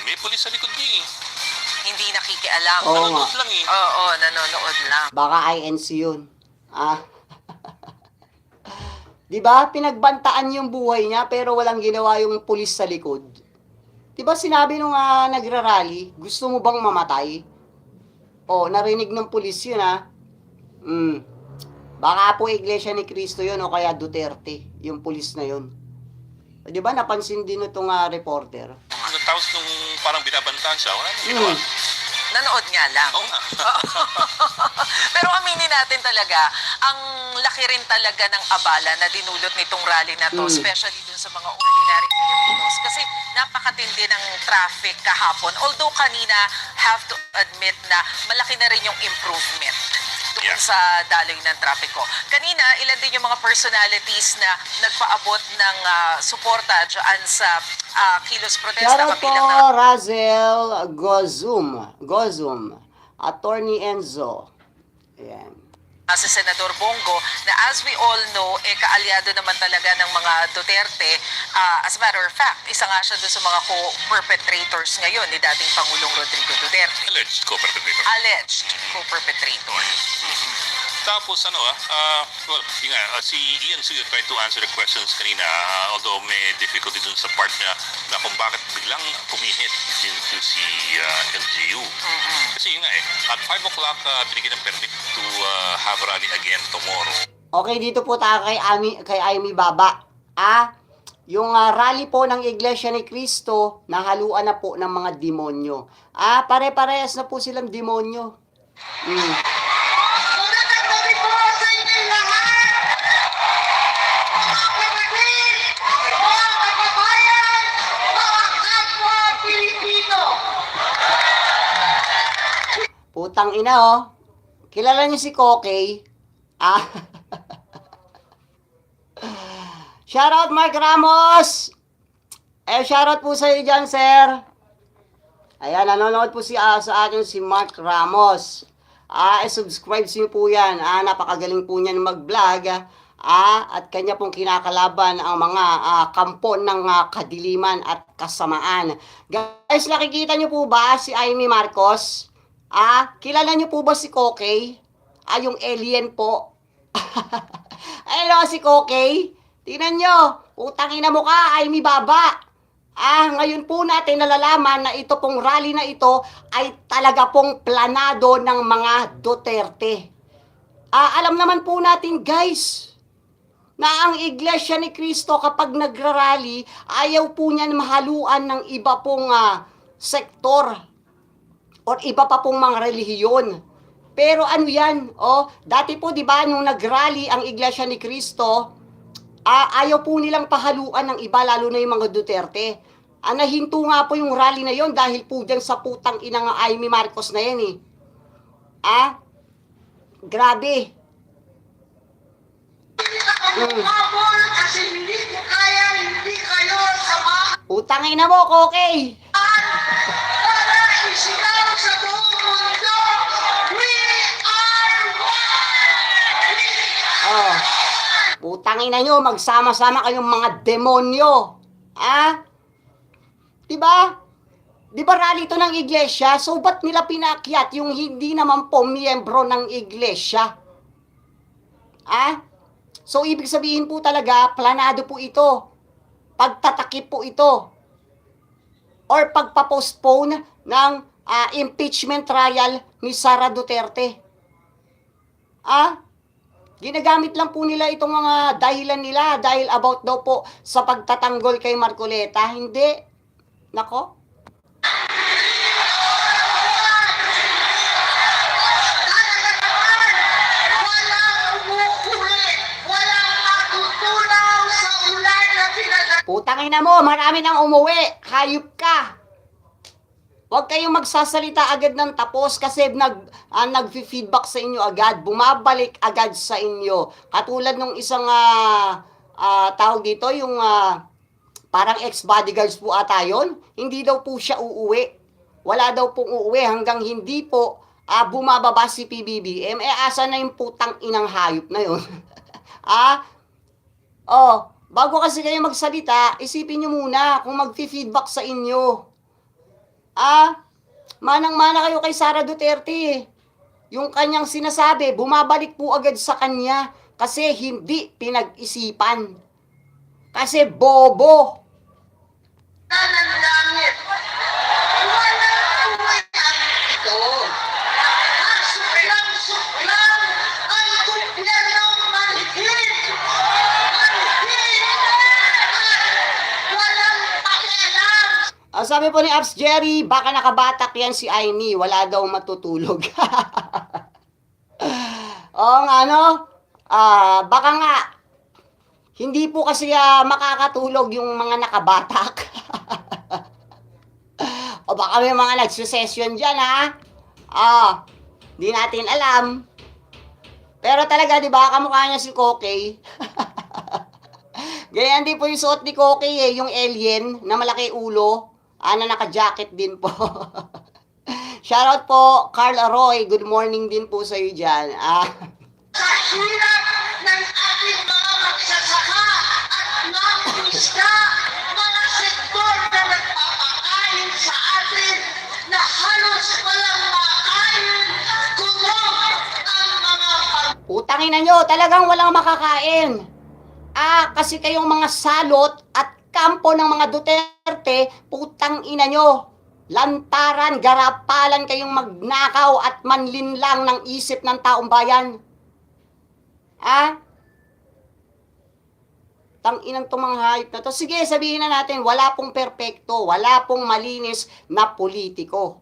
May pulis sa likod niya eh. Hindi nakikialam. Oo nga. Nanonood lang eh. Oo, nanonood lang. Baka INC yun. Di ba? Pinagbantaan yung buhay niya pero walang ginawa yung pulis sa likod. Di ba sinabi nung nagrarally, gusto mo bang mamatay? Narinig ng pulis yun Baka po Iglesia ni Cristo yun o kaya Duterte, yung pulis na yun. Di ba napansin din itong reporter? Tapos nung parang binabantaan siya, wala nang ginawa. Nanood nga lang. Oo nga. Pero aminin natin talaga, ang laki rin talaga ng abala na dinulot nitong rally na to, especially dun sa mga ordinary Filipinos. Kasi napakatindi ng traffic kahapon. Although kanina, have to admit na malaki na rin yung improvement doon sa daloy ng trapiko. Kanina, ilan din yung mga personalities na nagpaabot ng suporta dyan sa kilos protesta. Shoutout po, Kabilang na Razel Gozum, Attorney Enzo. Ayan. si Senador Bongo na as we all know, kaalyado naman talaga ng mga Duterte. As a matter of fact, isa nga siya doon sa mga co-perpetrators ngayon ni dating Pangulong Rodrigo Duterte. Alleged co-perpetrator. Alleged co-perpetrator. Tapos si Ian Suyo tried to answer the questions kanina, although may difficulty dun sa part niya na kung bakit biglang pumihit into si LGU. Kasi yun nga at 5 o'clock binigyan ng permit to have rally again tomorrow. Okay, dito po tayo kay Amy Baba. Yung rally po ng Iglesia ni Cristo, nahaluan na po ng mga demonyo. Pare-parehas na po silang demonyo. Magandang gabi po sa inyong lahat! Mga kapatid, mga kababayan, mga kapwa Pilipino! Putang ina, kilala niyo si Kokey? Shoutout Mark Ramos! Shoutout po sa iyo dyan, sir. Ayan, nanonood po sa atin si Mark Ramos. Subscribe niyo po yan. Napakagaling po niyan mag-vlog. At kanya pong kinakalaban ang mga kampo ng kadiliman at kasamaan. Guys, nakikita niyo po ba si Amy Marcos? Kilala niyo po ba si Kokey? Yung alien po. Ayun o, si Kokey. Tingnan nyo, utang ina mo ka, ay mi baba. Ngayon po natin nalalaman na ito pong rally na ito ay talaga pong planado ng mga Duterte. Alam naman po natin guys, na ang Iglesia ni Cristo kapag nagrarally, ayaw po niyan mahaluan ng iba pong sektor o iba pa pong mga relihiyon. Pero ano yan? Dati po, di ba, nung nagrally ang Iglesia ni Cristo, ayaw po nilang pahaluan ng iba, lalo na yung mga Duterte. Nahinto nga po yung rally na yon dahil po dyan sa putang inang Amy Marcos na yan eh. Grabe. Kasi hindi ko kaya, hindi kayo samahan Utang ina mo, Kokey. para isigaw sa buong mundo. We are one! Putang ina nyo, magsama-sama kayong mga demonyo. Diba? Diba rally ito ng iglesia? So, ba't nila pinakyat yung hindi naman po miyembro ng iglesia? So, ibig sabihin po talaga, planado po ito. Pagtatakip po ito. Or pagpa-postpone ng impeachment trial ni Sara Duterte. Ginagamit lang po nila itong mga dahilan nila dahil about daw po sa pagtatanggol kay Marcoleta. Hindi. Nako. Walang umuuli, walang matutunaw sa ulan na pinag- Putang ina mo, marami nang umuwi. Hayop ka. Huwag kayong magsasalita agad ng tapos kasi nag-feedback sa inyo agad. Bumabalik agad sa inyo. Katulad nung isang tawag dito, yung parang ex-bodyguards po ata yun. Hindi daw po siya uuwi. Wala daw pong uuwi hanggang hindi po bumababa si PBBM. Asa na yung putang inang hayop na yun? Bago kasi kayo magsalita, isipin nyo muna kung mag-feedback sa inyo. Manang-mana kayo kay Sara Duterte. Yung kanyang sinasabi, bumabalik po agad sa kanya kasi hindi pinag-isipan. Kasi bobo. ng langit. Walang uwi ang ito. Suklang ang gobyernong manhid. Walang pakialam. Sabi po ni Abs Jerry, baka nakabatak yan si Aimee. Wala daw matutulog. Baka nga. Hindi po kasi makakatulog yung mga nakabatak. O baka may mga nagsusession dyan, di natin alam. Pero talaga, di ba, kamukha niya si Kokey. Ganyan din po yung suot ni Kokey, yung alien na malaki ulo. Na naka-jacket din po. Shoutout po, Carl Aroy. Good morning din po sa iyo dyan. Sa hirap ng ating mga magsasaka at mga isda, mga sektor na nagpapakain sa atin na halos walang makain, kunog ang mga Utangin na nyo, talagang walang makakain. Kasi kayong mga salot at kampo ng mga Duterte, putang ina nyo. Lantaran, garapalan kayong magnakaw at manlinlang ng isip ng taong bayan. Tang-inang itong mga hayop na to. Sige, sabihin na natin, wala pong perpekto, wala pong malinis na politiko.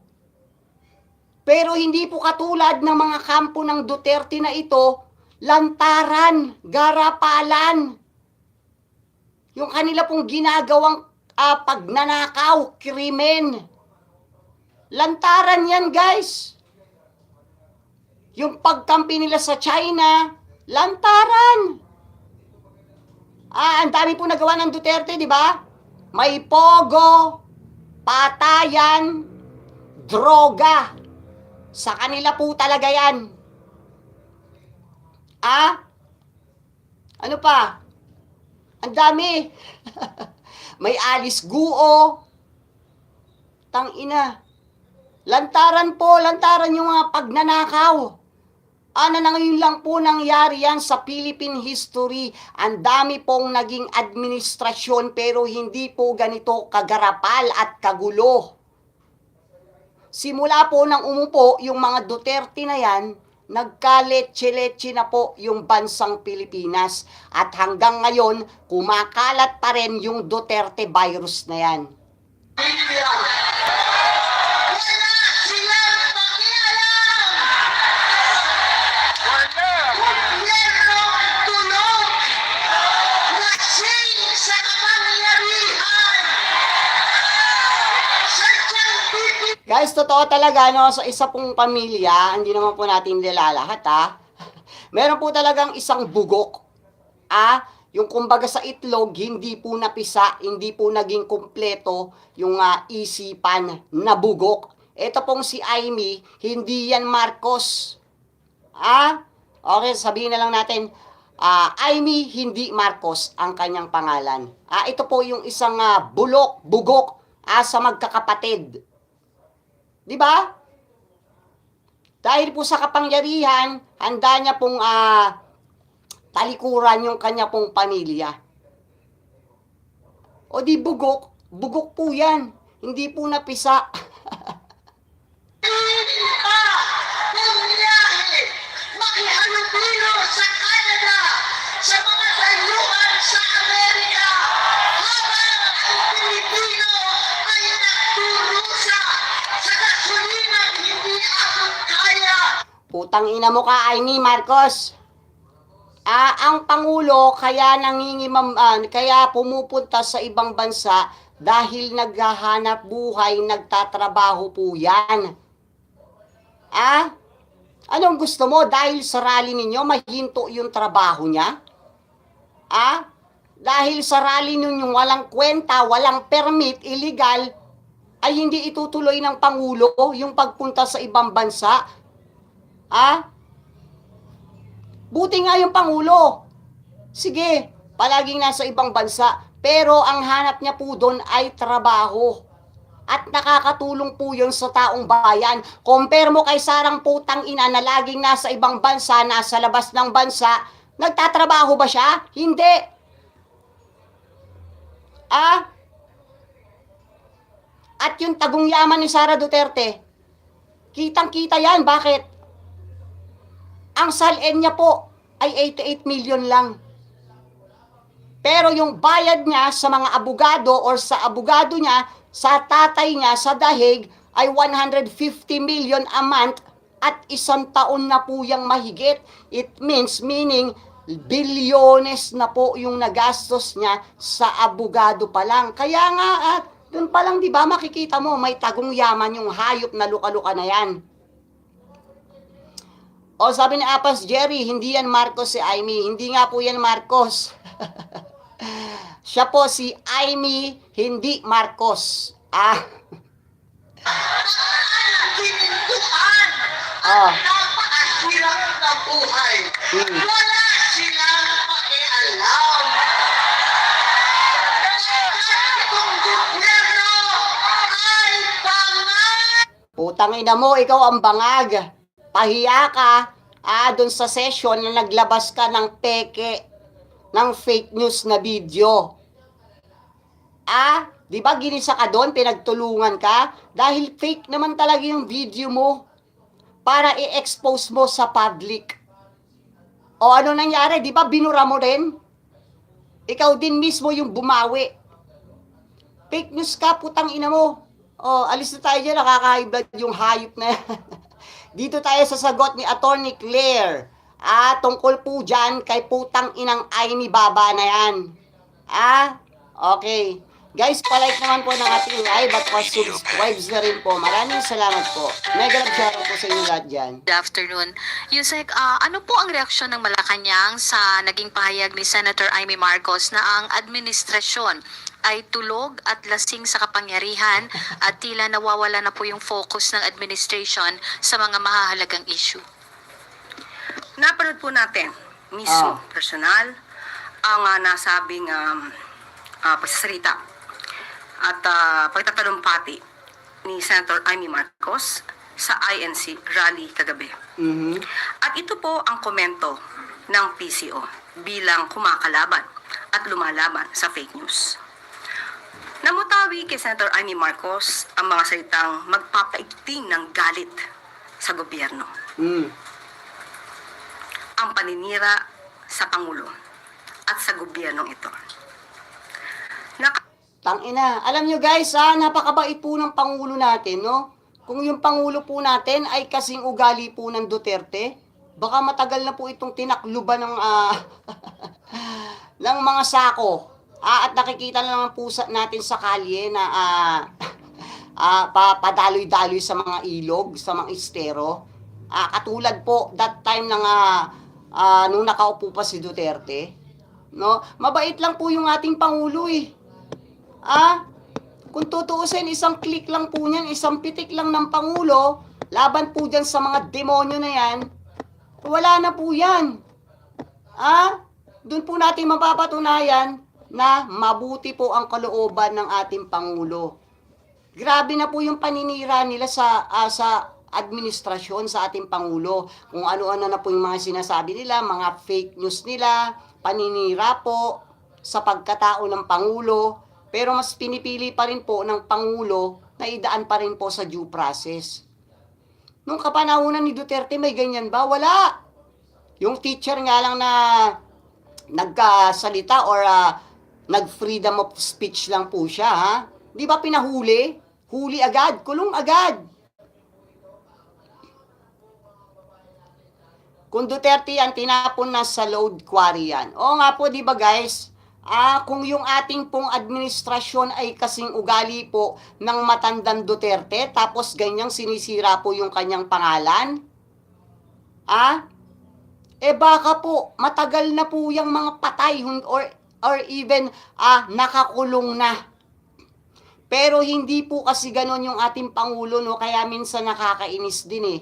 Pero hindi po katulad ng mga kampo ng Duterte na ito, lantaran, garapalan. Yung kanila pong ginagawang pagnanakaw, krimen. Lantaran yan, guys. Yung pagkampi nila sa China, lantaran. Ang dami po nagawa ng Duterte, di ba? May pogo, patayan, droga. Sa kanila po talaga yan. Ano pa? Ang dami. May Alice Guo. Tangina. Lantaran po, lantaran yung mga pagnanakaw. Ano na ngayon lang po nangyari yan sa Philippine history. Ang dami pong naging administrasyon pero hindi po ganito kagarapal at kagulo. Simula po nang umupo yung mga Duterte na yan, nagkaletse-letse na po yung bansang Pilipinas. At hanggang ngayon, kumakalat pa rin yung Duterte virus na yan. Wala silang pakialam! Gobyerno tulog! Lasing sa kapangyarihan! Sadyang pipili Guys, totoo talaga, no, sa isa pong pamilya, hindi naman po natin nilalahat, ha? Meron po talagang isang bugok, yung kumbaga sa itlog, hindi po napisa, hindi po naging kumpleto yung isipan na bugok. Ito pong si Amy, hindi yan Marcos. Okay, sabihin na lang natin, Amy, hindi Marcos ang kanyang pangalan. Ito po yung isang bugok, sa magkakapatid. Di ba? Dahil po sa kapangyarihan, handa niya pong talikuran yung kanya pong pamilya. O di bugok po yan. Hindi po napisa. ka! Bumiyahe! Makihalubilo sa Canada! Sa mga dayuhan sa Amerika! Habang ang Pilipino ay nagturusa sa gasulinang hindi abot kaya! Putang ina mo ka, Amy Marcos. Ang Pangulo kaya kaya pumupunta sa ibang bansa dahil naghahanap buhay, nagtatrabaho po yan. Anong gusto mo? Dahil sa rally ninyo, mahinto yung trabaho niya? Dahil sa rally ninyo walang kwenta, walang permit, illegal, ay hindi itutuloy ng Pangulo yung pagpunta sa ibang bansa? Buti nga yung Pangulo. Sige, palaging nasa ibang bansa. Pero ang hanap niya po doon ay trabaho. At nakakatulong po yun sa taong bayan. Compare mo kay Sarang putang ina na laging nasa ibang bansa, nasa labas ng bansa, nagtatrabaho ba siya? Hindi. At yung tagong yaman ni Sara Duterte, kitang-kita yan. Bakit? Ang salin niya po ay 88 million lang. Pero yung bayad niya sa mga abogado or sa abogado niya, sa tatay niya, sa dahig, ay 150 million a month at 1 taon na po yung mahigit. It meaning, bilyones na po yung nagastos niya sa abogado pa lang. Kaya nga, dun pa lang, di ba, makikita mo, may tagong yaman yung hayop na luka-luka na yan. O sabi ni Apas Jerry, hindi yan Marcos si Amy. Hindi nga po yan Marcos. Siya po si Amy, hindi Marcos. Bininduan at napakasirang na buhay. Wala silang pakialam. Itong gobyerno ay bangag. Putang ina mo, ikaw ang bangag. Pahiya ka, dun sa session na naglabas ka ng peke, ng fake news na video. Di ba ginisa ka doon, pinagtulungan ka? Dahil fake naman talaga yung video mo para i-expose mo sa public. O ano nangyari, di ba binura mo rin? Ikaw din mismo yung bumawi. Fake news ka, putang ina mo. O, alis na tayo dyan, nakaka-high yung hayop na yan. Dito tayo sa sagot ni Attorney Claire. Tungkol po dyan kay putang inang Amy Baba na yan. Okay. Guys, palike naman po ng ating live at subscribes na rin po. Maraming salamat po. Mega love shoutout po sa inyo lahat dyan. Good afternoon. Yusek, ano po ang reaksyon ng Malacanang sa naging pahayag ni Senator Amy Marcos na ang administrasyon ay tulog at lasing sa kapangyarihan at tila nawawala na po yung focus ng administration sa mga mahahalagang issue? Napanood po natin mismo, personal, ang nasabing pagsasalita at pagtatalumpati ni Senator Amy Marcos sa INC rally kagabi. At Ito po ang komento ng PCO bilang kumakalaban at lumalaban sa fake news. Namutawi kay Senator Amy Marcos ang mga salitang magpapaigting ng galit sa gobyerno. Ang paninira sa Pangulo at sa gobyernong ito. Tangina. Alam nyo guys, napakabait po ng Pangulo natin, no? Kung yung Pangulo po natin ay kasing ugali po ng Duterte, baka matagal na po itong tinakluban ng, ng mga sako. At nakikita na naman po natin sa kalye na padaloy-daloy sa mga ilog, sa mga estero. Katulad po, that time ng, nung nakaupo pa si Duterte. No? Mabait lang po yung ating Pangulo eh. Kung tutuusin, isang click lang po niyan, isang pitik lang ng Pangulo, laban po dyan sa mga demonyo na yan, wala na po yan. Doon po natin mapapatunayan na mabuti po ang kalooban ng ating Pangulo. Grabe na po yung paninira nila sa administrasyon sa ating Pangulo. Kung ano-ano na po yung mga sinasabi nila, mga fake news nila, paninira po sa pagkatao ng Pangulo. Pero mas pinipili pa rin po ng Pangulo na idaan pa rin po sa due process. Nung kapanahunan ni Duterte, may ganyan ba? Wala. Yung teacher nga lang na nagkasalita or nag-freedom of speech lang po siya, ha? Di ba pinahuli? Huli agad, kulong agad. Kung Duterte yan, tinapon na sa load quarry yan. Oo nga po, di ba guys? Kung yung ating pong administrasyon ay kasing ugali po ng matandang Duterte, tapos ganyang sinisira po yung kanyang pangalan, baka po matagal na po yung mga patay or even nakakulong na. Pero hindi po kasi ganon yung ating Pangulo, no? Kaya minsan nakakainis din eh.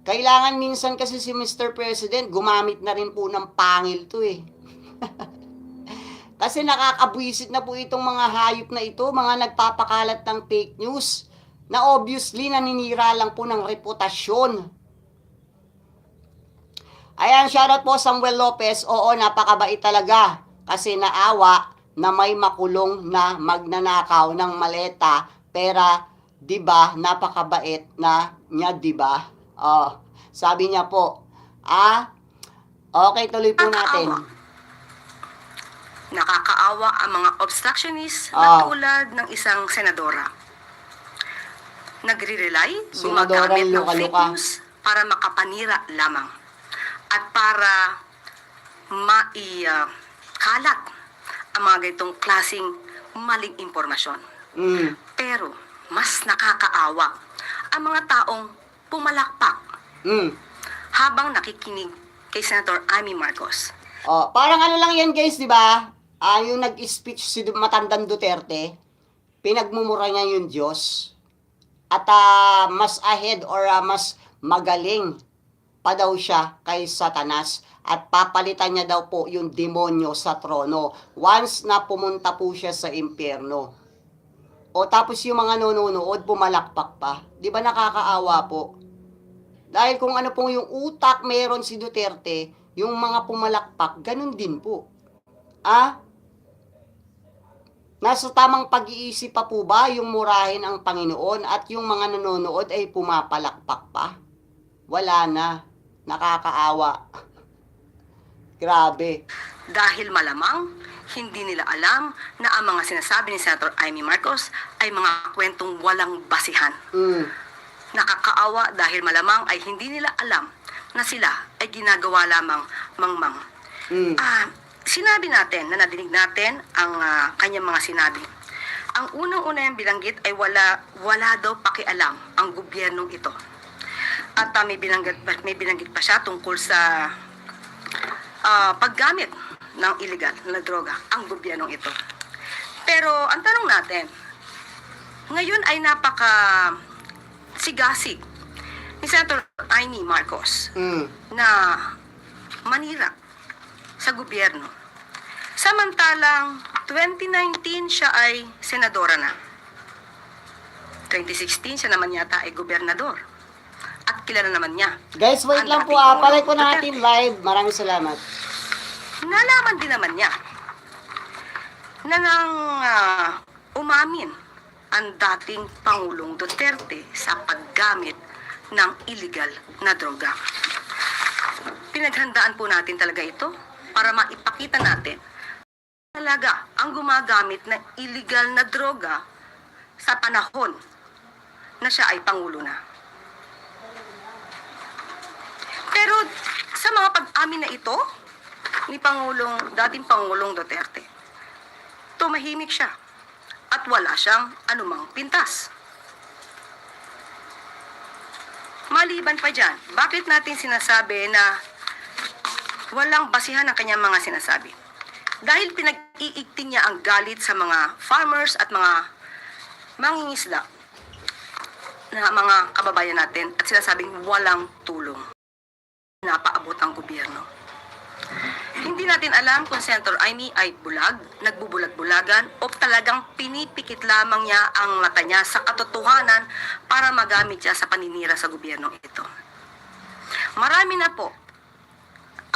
Kailangan minsan kasi si Mr. President gumamit na rin po ng pangil to eh. Kasi nakakabwisit na po itong mga hayop na ito, mga nagpapakalat ng fake news, na obviously naninira lang po ng reputasyon. Ayan, shoutout po Samuel Lopez, oo, napakabait talaga. Kasi naawa na may makulong na magnanakaw ng maleta, pera, di ba, napakabait na niya, di ba? Sabi niya po, okay, tuloy po natin. Nakakaawa ang mga obstructionist na tulad ng isang senadora. Nagre-rely, gumagamit ng fake news para makapanira lamang at para kalat ang mga ganitong klaseng maling impormasyon. Pero mas nakakaawa ang mga taong pumalakpak habang nakikinig kay Senator Amy Marcos. Parang ano lang yan guys, di ba? Yung nag-speech si matandang Duterte, pinagmumura niya yung Diyos. At mas ahead or mas magaling pa daw siya kay Satanas. At papalitan niya daw po yung demonyo sa trono once na pumunta po siya sa impyerno. Tapos yung mga nanonood, pumalakpak pa. Di ba nakakaawa po? Dahil kung ano pong yung utak meron si Duterte, yung mga pumalakpak, ganun din po. Nasa tamang pag-iisip pa po ba yung murahin ang Panginoon at yung mga nanonood ay pumapalakpak pa? Wala na. Nakakaawa. Grabe. Dahil malamang, hindi nila alam na ang mga sinasabi ni Senator Amy Marcos ay mga kwentong walang basihan. Nakakaawa dahil malamang ay hindi nila alam na sila ay ginagawa lamang mangmang. Sinabi natin, na nadinig natin ang kanyang mga sinabi. Ang unang-una yung binanggit ay wala daw pakialam ang gobyernong ito. At may binanggit pa siya tungkol sa paggamit ng illegal na droga ang gobyernong ito. Pero ang tanong natin, ngayon ay sigasig ni Senator Amy Marcos na manira sa gobyerno. Samantalang 2019 siya ay senadora na. 2016 siya naman yata ay gobernador. At kilala naman niya. Guys, wait Ang lang po, dating palay ko Pangulong natin live. Maraming salamat. Nalaman din naman niya na nang umamin ang dating Pangulong Duterte sa paggamit ng illegal na droga. Pinaghandaan po natin talaga ito para maipakita natin talaga ang gumagamit ng illegal na droga sa panahon na siya ay Pangulo na. Pero sa mga pag-amin na ito ni dating Pangulong Duterte, tumahimik siya at wala siyang anumang pintas. Maliban pa dyan, bakit natin sinasabi na walang basihan ang kanyang mga sinasabi? Dahil pinag-iigting niya ang galit sa mga farmers at mga mangingisda na mga kababayan natin at sinasabing walang tulong. Napaabot ang gobyerno. Hindi natin alam kung Senator Amy ay bulag, nagbubulag-bulagan o talagang pinipikit lamang niya ang mata niya sa katotohanan para magamit siya sa paninira sa gobyerno ito. Marami na po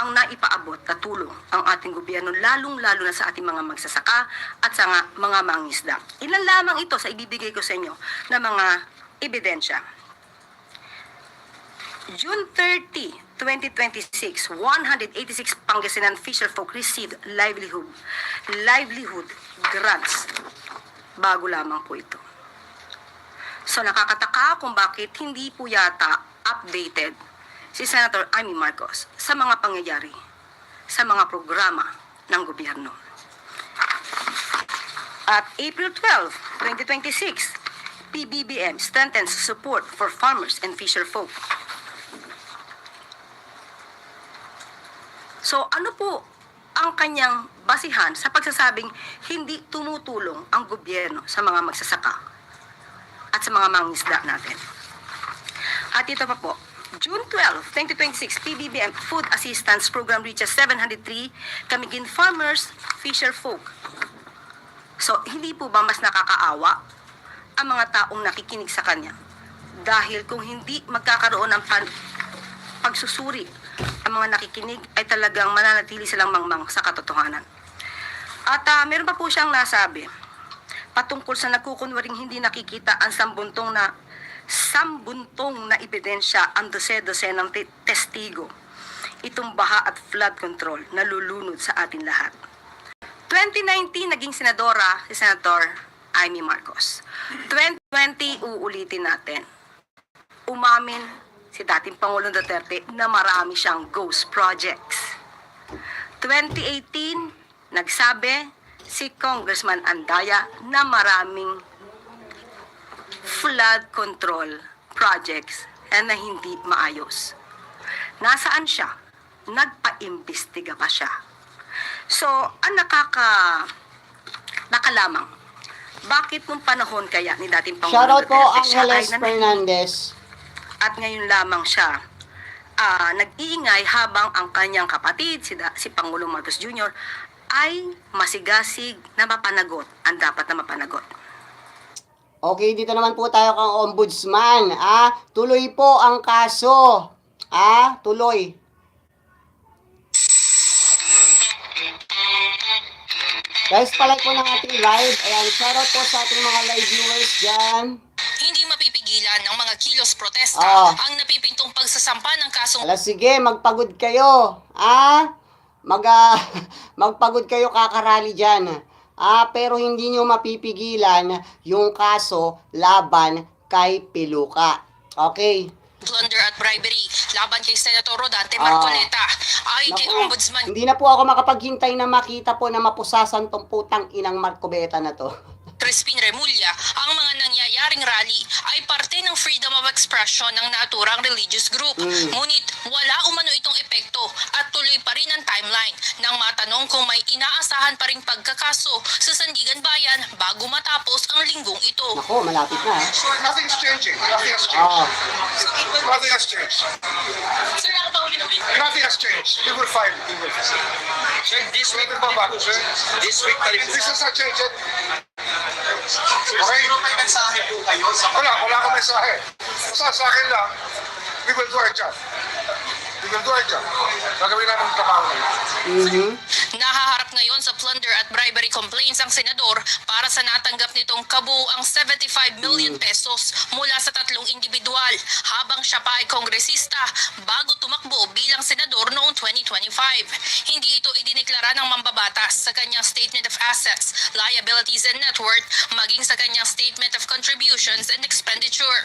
ang naipaabot na tulong ang ating gobyerno, lalong-lalo na sa ating mga magsasaka at sa mga mangisda. Ilan lamang ito sa ibibigay ko sa inyo na mga ebidensya. June 30, 2026, 186 Pangasinan fisherfolk received livelihood grants. Bago lamang po ito. So nakakataka kung bakit hindi po yata updated si Senator Amy Marcos sa mga pangyayari, sa mga programa ng gobyerno. At April 12, 2026, PBBM strengthens support for farmers and fisherfolk. So ano po ang kanyang basihan sa pagsasabing hindi tumutulong ang gobyerno sa mga magsasaka at sa mga mangingisda natin? At ito pa po, June 12, 2026, PBBM Food Assistance Program reaches 703 Camiguin farmers, fisherfolk. So hindi po ba mas nakakaawa ang mga taong nakikinig sa kanya? Dahil kung hindi magkakaroon ng pagsusuri ang mga nakikinig ay talagang mananatili silang mangmang sa katotohanan. At meron pa po siyang nasabi patungkol sa nagkukunwaring hindi nakikita ang sambuntong na ebidensya ang dose-dose ng testigo. Itong baha at flood control na lulunod sa atin lahat. 2019 naging senadora si Senator Amy Marcos. 2020 uulitin natin. Umamin si dating Pangulong Duterte na marami siyang ghost projects. 2018, nagsabi si Congressman Andaya na maraming flood control projects na hindi maayos. Nasaan siya? Nagpa-imbestiga pa siya. So, ang nakalamang, bakit nung panahon kaya ni dating Pangulong Shoutout po Duterte siya ay Angeles Fernandez. at ngayon lamang siya nag-iingay habang ang kanyang kapatid, si Pangulong Marcos Jr., ay masigasig na mapanagot ang dapat na mapanagot. Okay, dito naman po tayo kang ombudsman. Tuloy po ang kaso. Tuloy. Guys, palike po ng ating live. Ayan, shoutout po sa ating mga live viewers dyan. Hindi mapipigilan ng mga kilos protesta ang napipintong pagsasampa ng kasong... Sige, magpagod kayo. Magpagod kayo kakarali dyan. Pero hindi nyo mapipigilan yung kaso laban kay Piluka. Okay? Plunder at bribery laban kay Senator Rodante Marcoleta. Ayon kay Ombudsman Hindi na po ako makapaghintay na makita po na mapusasan tong putang inang Marcobeta na to. Crispin Remulla, ang mga nangyayaring rally ay parte ng freedom of expression ng naturang religious group. Ngunit wala umano itong epekto at tuloy pa rin ang timeline nang matanong kung may inaasahan pa ring pagkakaso sa Sandigan Bayan bago matapos ang linggong ito. Ako, malapit na. Nothing's changing. Nothing has changed. Nothing has changed. Sir, nakapahuli na ba? Nothing has changed. We will find. Sir, this week pa ba? Sir, this week this is not changed. Okay? May mensahe po kayo sa Wala akong mensahe. Basta sa akin lang, we will do our job. We will do our job. Gagawin namin ang trabaho namin. Nahaharap ngayon sa plunder at bribery complaints ang senador para sa natanggap nitong kabuuang 75 million pesos mula sa tatlong individual habang siya pa ay kongresista bago tumakbo bilang senador noong 2025. Hindi ito idineklara ng mambabatas sa kanyang Statement of Assets, Liabilities and Net Worth maging sa kanyang Statement of Contributions and Expenditure.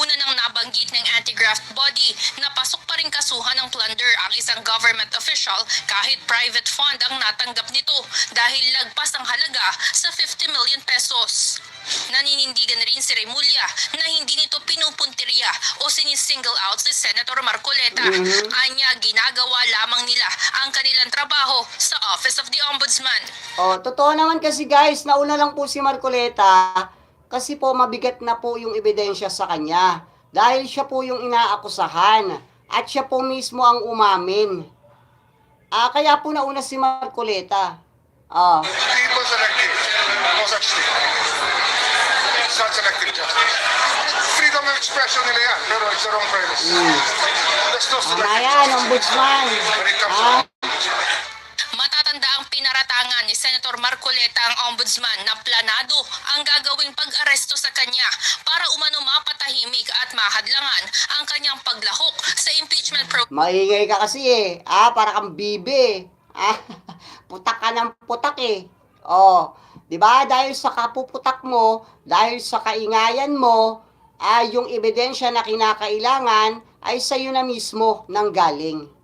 Una nang nabanggit ng anti-graft body na pasok pa rin kasuhan ng plunder ang isang government official kahit private fund ang natanggap nito dahil lagpas ang halaga sa 50 million pesos. Naninindigan rin si Remulla na hindi nito pinupuntirya o sinisingle out si Senator Marcoleta. Anya, ginagawa lamang nila ang kanilang trabaho sa Office of the Ombudsman. Totoo naman kasi guys, nauna lang po si Marcoleta kasi po mabigat na po yung ebidensya sa kanya. Dahil siya po yung inaakusahan at siya po mismo ang umamin. Kaya po nauna si Marcoleta. People selective. No such thing. It's not selective justice. Freedom of expression nila yan, pero it's the wrong premise. There's no selective Yan, ombudsman. when it comes to Matatanda ang pinaratangan ni Senator Marcoleta ang ombudsman na planado ang gagawing pag-aresto sa kanya para umano mapatahimik at mahadlangan ang kanyang paglahok sa impeachment program. Maingay ka kasi eh. Para kang bibe. Putak ka ng putak eh. Di ba? Dahil sa kapuputak mo, dahil sa kaingayan mo, yung ebidensya na kinakailangan ay sa iyo na mismo nanggaling.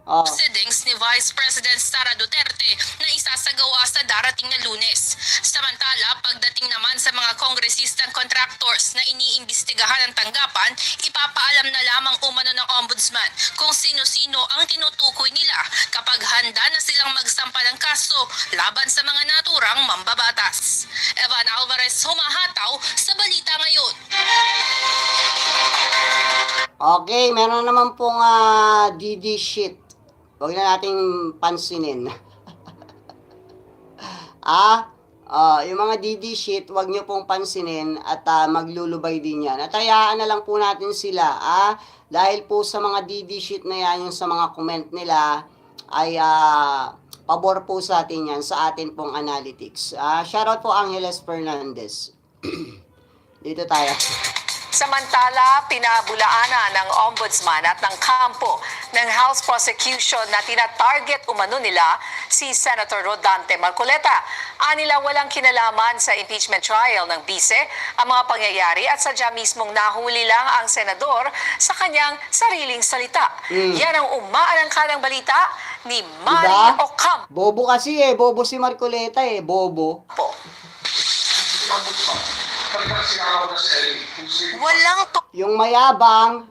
Proceedings ni Vice President Sara Duterte na isasagawa sa darating na Lunes. Samantala, pagdating naman sa mga kongresistang contractors na iniimbestigahan ng tanggapan, ipapaalam na lamang umano ng ombudsman kung sino-sino ang tinutukoy nila kapag handa na silang magsampa ng kaso laban sa mga naturang mambabatas. Evan Alvarez, humahataw sa Balita Ngayon. Okay, meron naman pong DD shit. Huwag na nating pansinin. Yung mga DD shit, huwag nyo pong pansinin at maglulubay din yan. At hayaan na lang po natin sila. Dahil po sa mga DD shit na yan, yung sa mga comment nila, ay pabor po sa atin yan, sa atin pong analytics. Shoutout po Angeles Fernandez. Dito tayo. Samantala, pinabulaanan ng ombudsman at ng kampo ng House prosecution na tina-target umano nila si Senator Rodante Marcoleta. Anila walang kinalaman sa impeachment trial ng bise ang mga pangyayari at sadya mismong nahuli lang ang senador sa kanyang sariling salita. Yan ang umaalangkanang balita ni Mari Ocampo. Bobo kasi bobo si Marcoleta bobo. Walang Yung mayabang,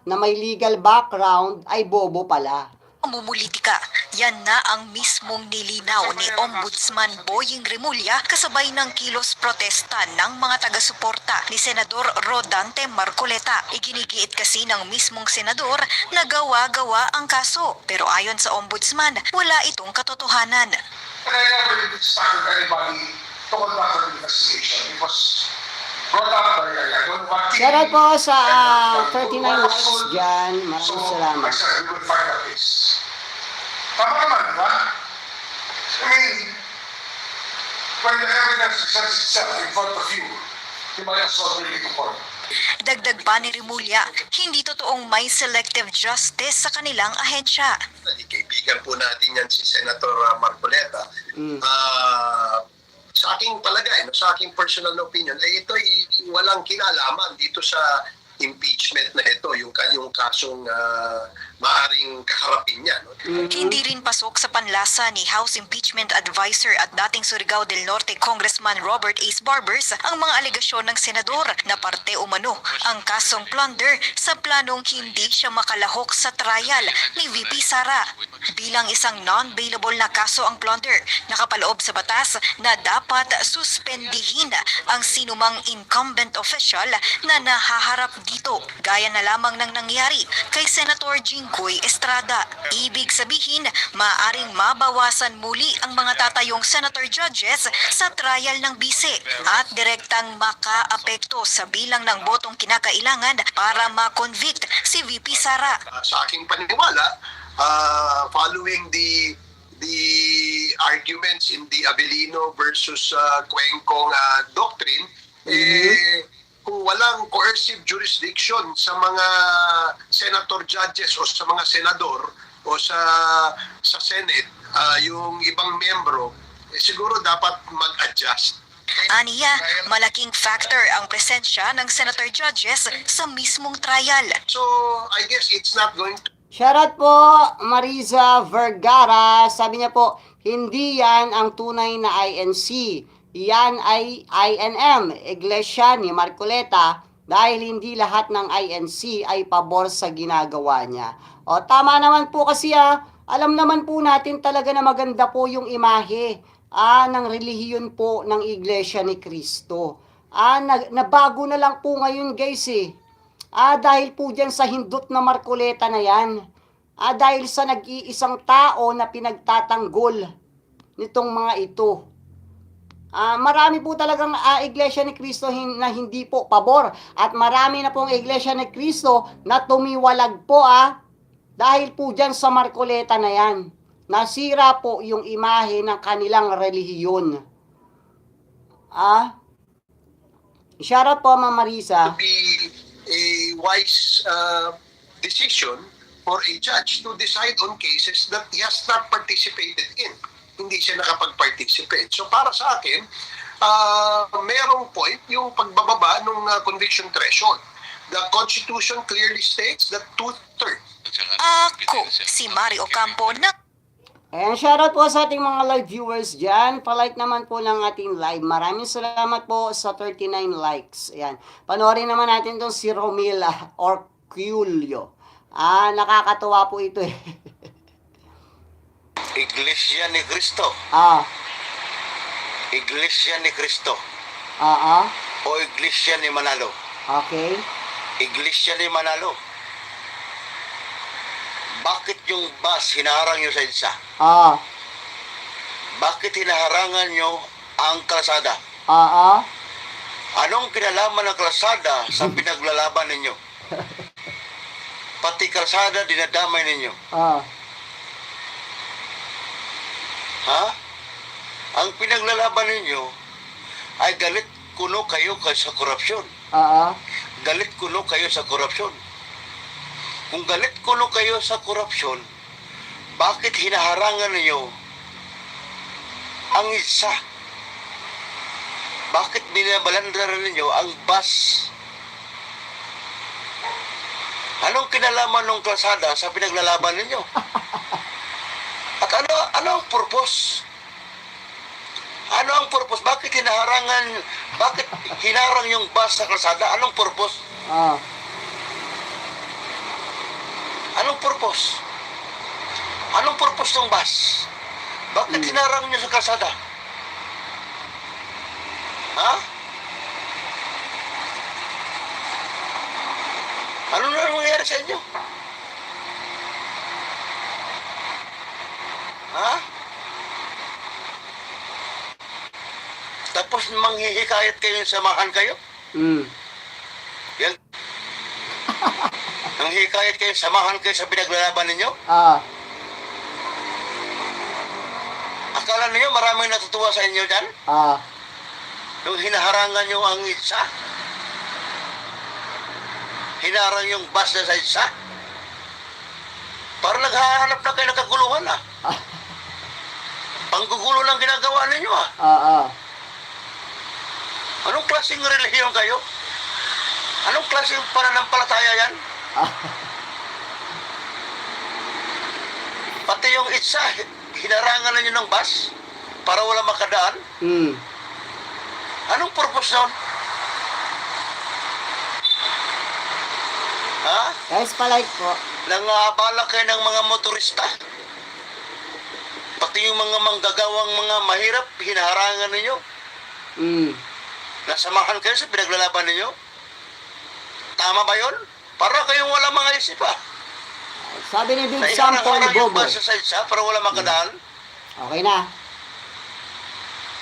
na may legal background, ay bobo pala. pamumulitika. Yan na ang mismong nilinaw ni Ombudsman Boying Remulla kasabay ng kilos protesta ng mga taga-suporta ni Senador Rodante Marcoleta. Iginigiit kasi ng mismong senador na gawa-gawa ang kaso. Pero ayon sa Ombudsman, wala itong katotohanan. And I never instructed anybody to conduct an investigation. It was brought up by I don't know what Shoutout po sa 39 likes dyan. Maraming salamat. I said, we will find out this. Tama naman, di ba? I mean, when the evidence presents itself in front of you, you might as well bring it to court. Dagdag pa ni Remulla, hindi totoong may selective justice sa kanilang ahensya. Kaibigan po natin yan si Senator Marcoleta. Sa aking palagay, sa aking personal opinion, ay ito ay walang kinalaman dito sa impeachment na ito, yung kasong maaring kaharapin niya. No? Hindi rin pasok sa panlasa ni House Impeachment Advisor at dating Surigao del Norte Congressman Robert Ace Barbers ang mga alegasyon ng senador na parte umano ang kasong plunder sa planong hindi siya makalahok sa trial ni VP Sara. Bilang isang non-bailable na kaso ang plunder, nakapaloob sa batas na dapat suspendihin ang sinumang incumbent official na nahaharap dito. Gaya na lamang ng nangyari kay Senator Jing Jinggoy Estrada. Ibig sabihin, maaring mabawasan muli ang mga tatayong senator judges sa trial ng bise at direktang makaapekto sa bilang ng botong kinakailangan para ma-convict si VP Sara. Sa aking paniniwala, following the arguments in the Avellino versus Cuencong doctrine, kung walang coercive jurisdiction sa mga senator judges o sa mga senador o sa Senate, yung ibang membro, siguro dapat mag-adjust. Aniya, malaking factor ang presensya ng senator judges sa mismong trial. So, I guess it's not going to Shoutout po, Mariza Vergara. Sabi niya po, hindi yan ang tunay na INC. Yan ay INM, Iglesia ni Marcoleta, dahil hindi lahat ng INC ay pabor sa ginagawa niya. O tama naman po kasi alam naman po natin talaga na maganda po yung imahe ng relihiyon po ng Iglesia ni Cristo. Nabago na lang po ngayon guys dahil po dyan sa hindot na Marcoleta na yan. Dahil sa nag-iisang tao na pinagtatanggol nitong mga ito. Marami po talagang Iglesia ni Cristo na hindi po pabor. At marami na pong Iglesia ni Cristo na tumiwalag po dahil po dyan sa Marcoleta na yan. Nasira po yung imahe ng kanilang relihiyon. Shoutout po, Ma'am Marisa. be a wise decision for a judge to decide on cases that he has not participated in. Hindi siya nakapag-participate. So para sa akin, merong point yung pagbababa ng conviction threshold. The Constitution clearly states that 2/3. Ako, si Mario Ocampo na Ayan, shoutout po sa ating mga live viewers dyan. Palike naman po ng ating live. Maraming salamat po sa 39 likes. Ayan. Panoorin naman natin itong si Romila Orculio. Nakakatuwa po ito Iglesia ni Cristo. Iglesia ni Cristo. O Iglesia ni Manalo. Okay. Iglesia ni Manalo. Bakit yung bus hinaharang nyo sa EDSA? Bakit hinaharangan nyo ang kalsada? Anong kinalaman ng kalsada sa pinaglalaban ninyo? Pati kalsada dinadamay ninyo. Ang pinaglalaban ninyo ay galit kuno kayo sa korupsyon. Galit kuno kayo sa korupsyon. Kung galit kuno kayo sa korupsyon, bakit hinaharangan ninyo ang EDSA? Bakit binabalandaran ninyo ang bus? Anong kinalaman ng kalsada sa pinaglalaban ninyo? At ano ang purpose? Ano ang purpose? Bakit hinarang yung bus sa kalsada? Anong purpose? Anong purpose? Anong purpose ng bus? Bakit hinarang nyo sa kalsada? Ano na nangyayari sa inyo? Tapos manghihikayat kayo, samahan kayo? Yan. Nanghihikayat kayo, samahan kayo sa pinaglalaban ninyo? Akala ninyo maraming natutuwa sa inyo dyan? Yung hinaharangan nyo ang EDSA? Hinarang yung bus na sa EDSA? Parang naghahanap na kayo ng kaguluhan Panggugulo lang ginagawa ninyo Anong klaseng relihiyon kayo? Anong klaseng pananampalataya yan? Pati yung EDSA, hinarangan na nyo ng bus para wala makadaan? Anong purpose nun? Guys, palike po. Nangaabala kayo ng mga motorista. Pati yung mga manggagawang mga mahirap, hinaharangan ninyo. Nasamahan kayo sa pinaglalaban ninyo. Tama ba yun? Para kayong wala mga isip Sabi ni Big Na Sam Paul iharang-harang yung Bobo. bus sa EDSA para wala makadaan. Okay na.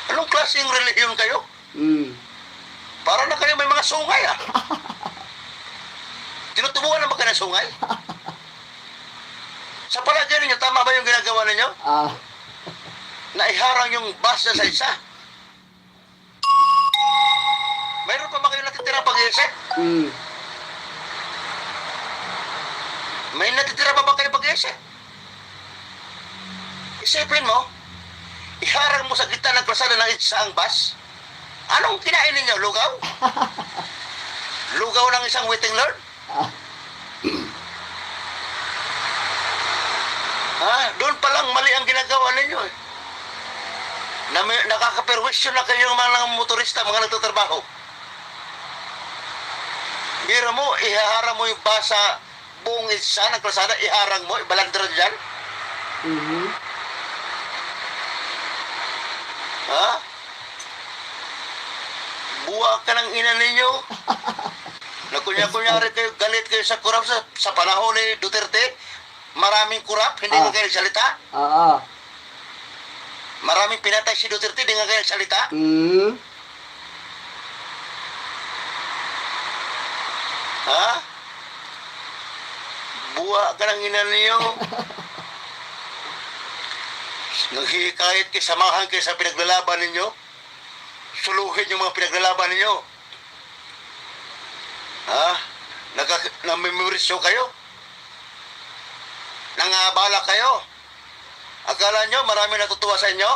Anong klaseng relihiyon kayo? Mm. Para na kayo may mga sungay ah. Tinutubuan na ba kayo ng sungay? Sa palagay ninyo, tama ba yung ginagawa ninyo? Ah, Na iharang yung bus sa EDSA? Mayroon pa ba kayo natitira pag-iisip? mm. May natitira pa ba kayo pag-iisip? Isipin mo, iharang mo sa gitna ng kalsada ng EDSA ang bus? Anong kinain ninyo? Lugaw? Lugaw ng isang waiting lord? Ah, Ha? Doon pa lang mali ang ginagawa ninyo eh. Nakakaperwisyon na kayo mga motorista, mga nagtatrabaho. Biro mo, ihaharang mo yung bus sa buong EDSA ng kalsada, iharang mo, ibalandran dyan. mhm. Ha? Buwa ka ng ina ninyo. Nakunya-kunyari kayo, galit kayo sa kurap sa panahon ni Duterte. Maraming kurap, hindi nga kayo nagsalita. Oo. Maraming pinatay si Duterte, hindi nga kayo nagsalita. Mm. Ha? Buwa ka ng ina ninyo. Naghihikayat kayo, samahan kayo sa pinaglalaban ninyo. Suluhin yung mga pinaglalaban ninyo. Ha? Namimemorisyo kayo? Nangabala kayo? Akala nyo maraming natutuwa sa inyo?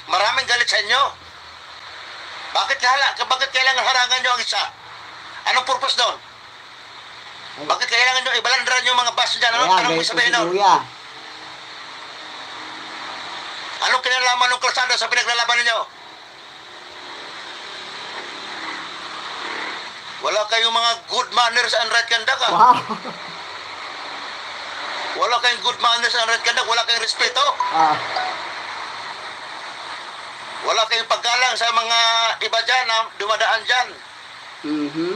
Maraming galit sa inyo? Bakit kailangan harangan nyo ang isa? Anong purpose doon? Bakit kailangan nyo ibalandran yung mga bus dyan? Kaya, Anong guys, sabihin si doon? Kuya. Anong kinalaman ng kalsada sa pinaglalaban ninyo? Wala kayong mga good manners and right conduct. Wow. Wala kayong good manners and right conduct. Wala kayong respeto. Ah, Wala kayong paggalang sa mga iba dyan na dumadaan dyan. mhm.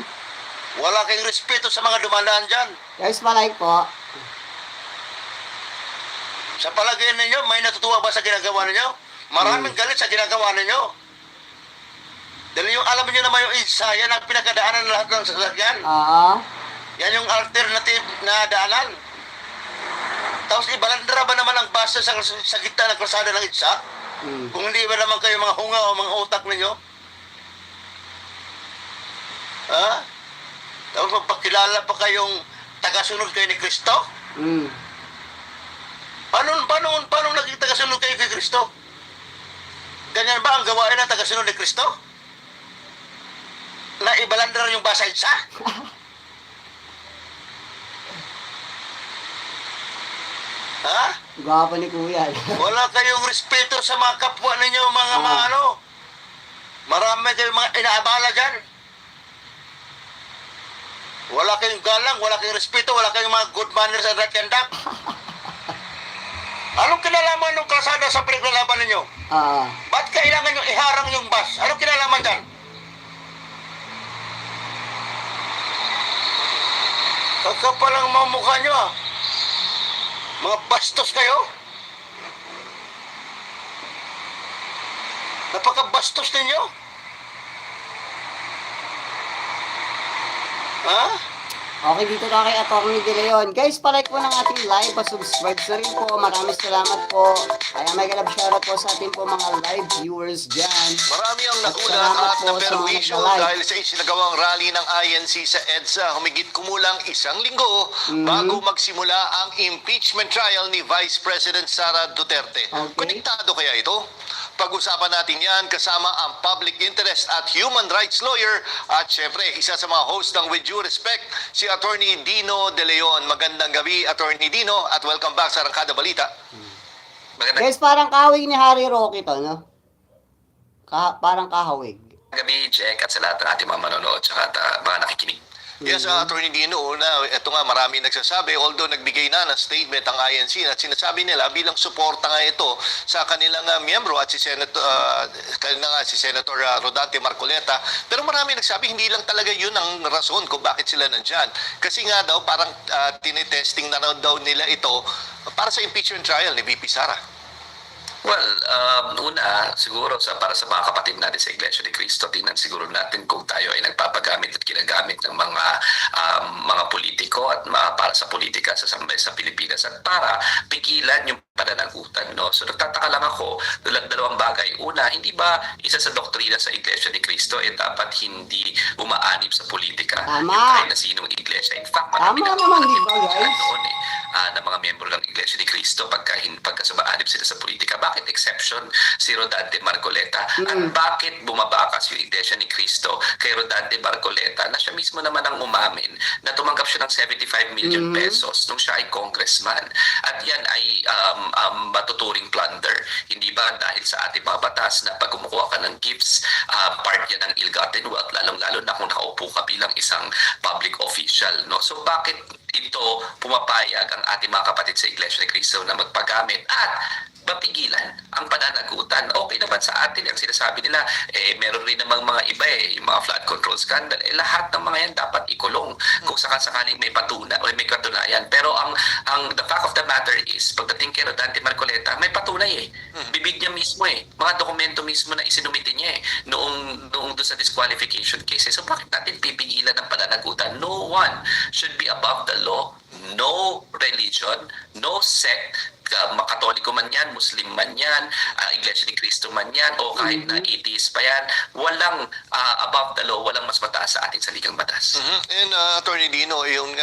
Wala kayong respeto sa mga dumadaan dyan. Guys, palike po. Sa palagay ninyo, may natutuwa ba sa ginagawa ninyo? Maraming galit sa ginagawa ninyo. Dahil yung alam niyo naman yung EDSA, yan ang pinakadaanan ng lahat ng sasakyan. Oo. Yan yung alternative na daanan. Tapos ibalandra ba naman ang basa sa gitna ng kalsada ng EDSA? Mm. Kung hindi ba naman kayo mga hunga o mga utak ninyo? Ha? Tapos magpakilala pa kayong tagasunod kayo ni Kristo? Mm. Paano naging tagasunod kayo kay Kristo? Ganyan ba ang gawain ng tagasunod ni Kristo? Na ibalandra yung basa EDSA? Ha? Gwapo ni Kuya. Wala kayong respeto sa mga kapwa ninyo, mga ano. Marami kayong mga inaabala dyan. Wala kayong galang, wala kayong respeto, wala kayong mga good manners and right conduct. Anong kinalaman ng kalsada sa pinaglalaban ninyo? Ah, Ba't kailangan nyo iharang yung bus? Anong kinalaman dyan? Kakapalang mga mukha nyo ah. Mga bastos kayo. Napakabastos ninyo. Ha? okay, dito na kay Atty. De Leon. Guys, palike po ng ating live. Pa-subscribe na rin po. Maraming salamat po. Kaya may galab shoutout po sa ating po mga live viewers dyan. Marami ang nagulat Salamat at po sa naperwisyo mga nag-like. dahil sa isinagawang rally ng INC sa EDSA. Humigit kumulang 1 linggo bago magsimula ang impeachment trial ni Vice President Sara Duterte. Okay. Konektado kaya ito? Pag-usapan natin yan kasama ang public interest at human rights lawyer at syempre isa sa mga host ng With Due Respect, si Attorney Dino De Leon. Magandang gabi, Attorney Dino, at welcome back sa Arangkada Balita. Guys, parang kahawig ni Harry Roque to, no? Parang kahawig. Gabi, Jack, at sa lahat ng ating mga manonood at mga nakikinig. Yes, Attorney Dino, una, ito nga marami nagsasabi, although nagbigay na ng statement ang INC at sinasabi nila bilang suporta nga ito sa kanilang miyembro at si Senator Rodante Marcoleta. Pero marami nagsabi hindi lang talaga yun ang rason kung bakit sila nandyan. Kasi nga daw parang tinetesting na daw nila ito para sa impeachment trial ni VP Sara. Well, una, siguro para sa mga kapatid natin sa Iglesia ni Cristo, tingnan siguro natin kung tayo ay nagpapagamit at ginagamit ng mga politiko at para sa politika sa Pilipinas at para pigilan yung pananagutan. No? So nagtataka lang ako, dalawang bagay. Una, hindi ba isa sa doktrina sa Iglesia ni Cristo dapat hindi umaanib sa politika? Tama. Yung kahit na sinong iglesia. In fact, marami Tama na naman, di ba, guys? noon na mga miyembro ng Iglesia ni Cristo pagka sumaanib sila sa politika. Bakit exception si Rodante Marcoleta? At bakit bumabakas yung Iglesia ni Cristo kay Rodante Marcoleta na siya mismo naman ang umamin na tumanggap siya ng 75 million pesos nung siya ay congressman? At yan ay matuturing plunder. Hindi ba dahil sa ating mga batas na pag kumukuha ka ng gifts, part yan ng ill-gotten wealth, lalong-lalo na kung nakaupo ka bilang isang public official. No? So bakit ito pumapayag ang ating mga kapatid sa Iglesia ni Cristo na magpagamit at mapigilan ang pananagutan? Okay naman sa atin ang sinasabi nila, meron rin namang mga iba yung mga flood control scandal, lahat ng mga yan dapat ikulong kung sakaling may patunay o may katunayan. Pero the fact of the matter is, pagdating kay Rodante Marcoleta, may patunay bibig niya mismo mga dokumento mismo na isinumite niya noong doon sa disqualification cases. So bakit natin pipigilan ang pananagutan? No one should be above the law. No religion, no sect, Katoliko man yan, Muslim man yan, Iglesia ni Cristo man yan, o kahit na atheist pa yan, walang above the law, walang mas mataas sa ating saligang batas. And Attorney Dino, yung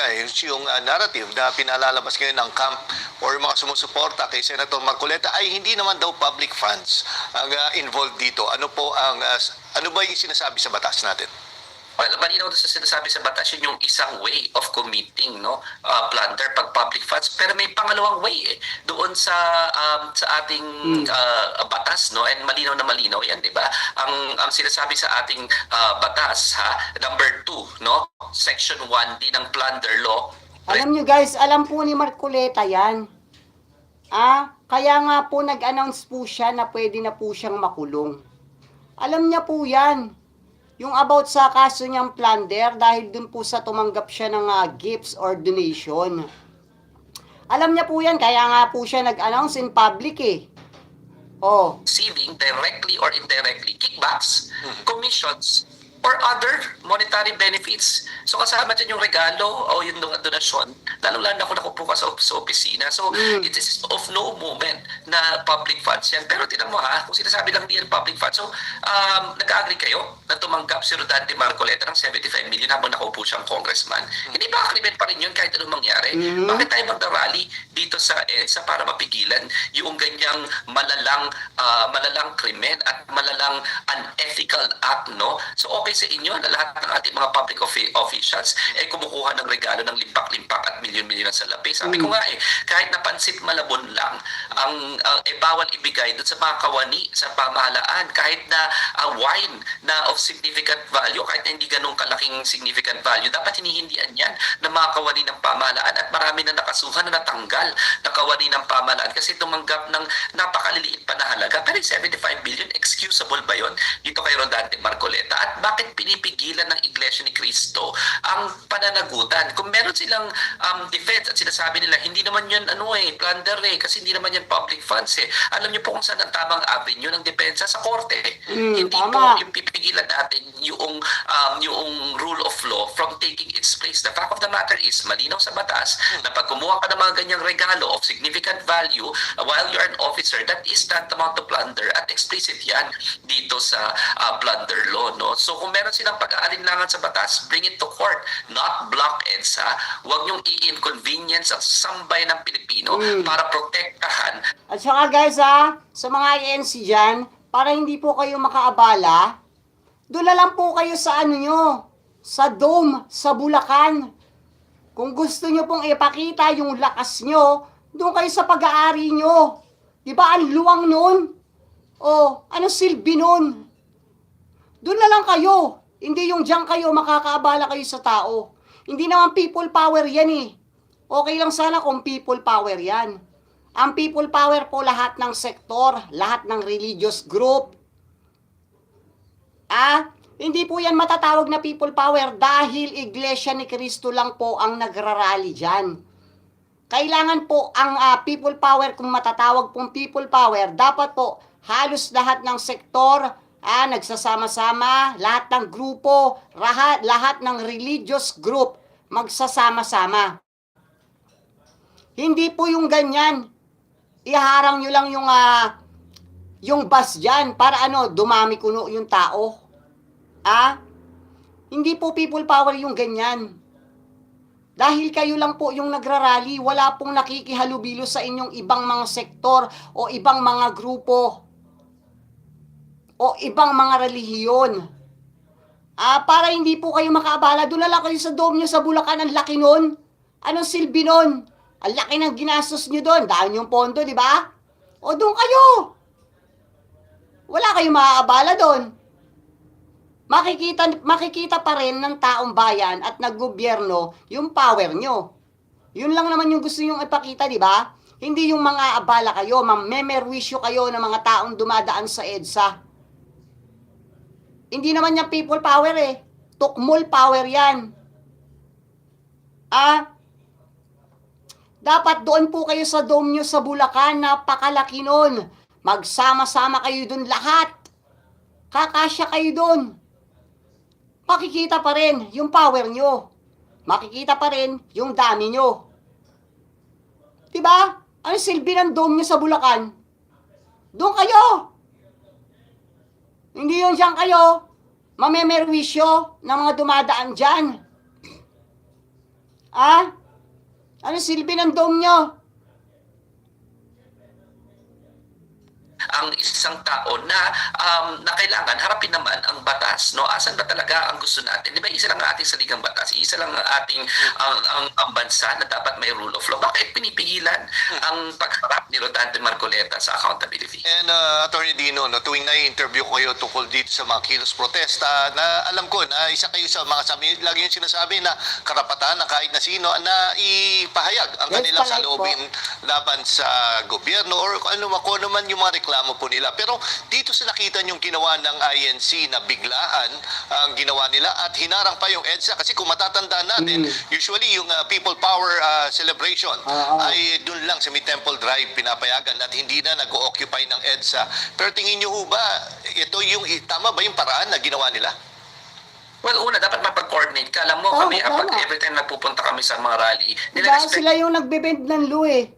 narrative na pinalalabas ngayon ng camp or mga sumusuporta kay Senator Marcoleta ay hindi naman daw public funds ang involved dito. Ano ba yung sinasabi sa batas natin? Well, malinaw doon sa sinasabi sa batas, yun yung isang way of committing plunder pag public funds. Pero may pangalawang way doon sa ating batas, and malinaw na malinaw yan, di ba? Ang sinasabi sa ating batas, number 2, Section 1D ng plunder law. Alam nyo guys, alam po ni Marcoleta yan. Kaya nga po nag-announce po siya na pwede na po siyang makulong. Alam niya po yan. Yung about sa kaso niyang plunder dahil dun po sa tumanggap siya ng gifts or donation. Alam niya po yan, kaya nga po siya nag-announce in public Receiving directly or indirectly kickbacks, commissions, or other monetary benefits. So kasama dyan yung regalo o yung donasyon, lalo-lalo na kung nakupo ka sa opisina. So it is of no moment na public funds yan. Pero tinan mo kung sinasabi lang diyan public funds. So nag-agree kayo na tumanggap si Rodante Marcoleta ng 75 million habang nakaupo siyang congressman. Hindi ba krimen pa rin yun kahit anong mangyari? Bakit tayo magda-rally dito sa EDSA para mapigilan yung ganyang malalang krimen at malalang unethical act, So okay sa inyo na lahat ng ating mga public officials kumukuha ng regalo ng limpak-limpak at milyon-milyon na salapi. Sabi ko nga kahit napansit malabon lang ang bawal ibigay doon sa mga kawani sa pamahalaan, kahit na wine na of significant value, kahit na hindi ganun kalaking significant value, dapat hinihindihan yan ng mga kawani ng pamahalaan. At marami na nakasuhan na natanggal na kawani ng pamahalaan kasi tumanggap ng napakaliliit pa na halaga. Pero 75 billion, excusable ba yun dito kay Rodante Marcoleta? At bakit pinipigilan ng Iglesia ni Cristo ang pananagutan? Kung meron silang defense at sinasabi nila, hindi naman yun plunder kasi hindi naman yan public funds Alam niyo po kung saan ang tamang avenue ng depensa sa korte. Hindi po yung pipigilan natin yung rule of law from taking its place. The fact of the matter is, malinaw sa batas na pag kumuha ka ng mga ganyang regalo of significant value while you're an officer, that is tantamount to plunder at explicit yan dito sa plunder law. So kung meron silang pag-aalinlangan sa batas, bring it to court, not block EDSA. Huwag niyong i-inconvenience ang sambay ng Pilipino para protektahan. At saka guys sa mga INC dyan, para hindi po kayo makaabala, dula lang po kayo sa sa Dome, sa Bulacan. Kung gusto nyo pong ipakita yung lakas nyo, doon kayo sa pag-aari nyo. Diba ang luwang nun? Ano silbi nun? Doon na lang kayo. Hindi yung diyan kayo makakaabala kayo sa tao. Hindi naman people power yan eh. Okay lang sana kung people power yan. Ang people power po lahat ng sektor, lahat ng religious group. Hindi po yan matatawag na people power dahil Iglesia ni Cristo lang po ang nagrarally dyan. Kailangan po ang people power, kung matatawag pong people power, dapat po halos lahat ng sektor, nagsasama-sama, lahat ng grupo, lahat ng religious group, magsasama-sama. Hindi po yung ganyan. Iharang nyo lang yung bus dyan para dumami kuno yung tao. Hindi po people power yung ganyan. Dahil kayo lang po yung nagrarally, wala pong nakikihalubilo sa inyong ibang mga sektor o ibang mga grupo o ibang mga relihiyon. Para hindi po kayo makaabala, doon na lang kayo sa dome nyo sa Bulacan, ang laki nun. Anong silbi nun? Ang laki ng ginastos nyo doon, dahil yung pondo, di ba? O doon kayo. Wala kayong maaabala doon. Makikita pa rin ng taong bayan at ng gobyerno yung power nyo. Yun lang naman yung gusto nyong ipakita, di ba? Hindi yung mga abala kayo, mamemerwisyo kayo ng mga taong dumadaan sa EDSA. Hindi naman yung people power eh. Tukmol power yan. Dapat doon po kayo sa dome nyo sa Bulacan, napakalaki nun. Magsama-sama kayo doon lahat. Kakasya kayo doon. Makikita pa rin yung power nyo. Makikita pa rin yung dami nyo. Diba? Ano silbi ng dome nyo sa Bulacan? Doon kayo. Hindi yun dyan kayo. Mamemerwisyo ng mga dumadaan dyan. Ano silbi ng dome nyo? Ang isang tao na kailangan harapin naman ang batas, no? Asan ba talaga ang gusto natin? Di ba isa lang ang ating saligang batas, isa lang ang ating ang bansa na dapat may rule of law. Bakit pinipigilan ang pagharap ni Rodante Marcoleta sa accountability? And Attorney Dino, tuwing na-interview ko kayo tungkol dito sa mga kilos protesta, na alam ko na isa kayo sa mga lagi yung sinasabi na karapatan ng kahit na sino na ipahayag ang kanilang saloobin laban sa gobyerno or kung ano man yung mga reklamo po nila. Pero dito sa nakita yung ginawa ng INC na biglaan ang ginawa nila at hinarang pa yung EDSA kasi kung matatandaan natin, usually yung People Power celebration ay dun lang sa May Temple Drive pinapayagan at hindi na nag-occupy ng EDSA. Pero tingin nyo ho ba, ito yung tama ba yung paraan na ginawa nila? Well, una, dapat mapag-coordinate ka. Alam mo, kami, every time nagpupunta kami sa mga rally, Diba sila yung nagbe-bend ng law eh.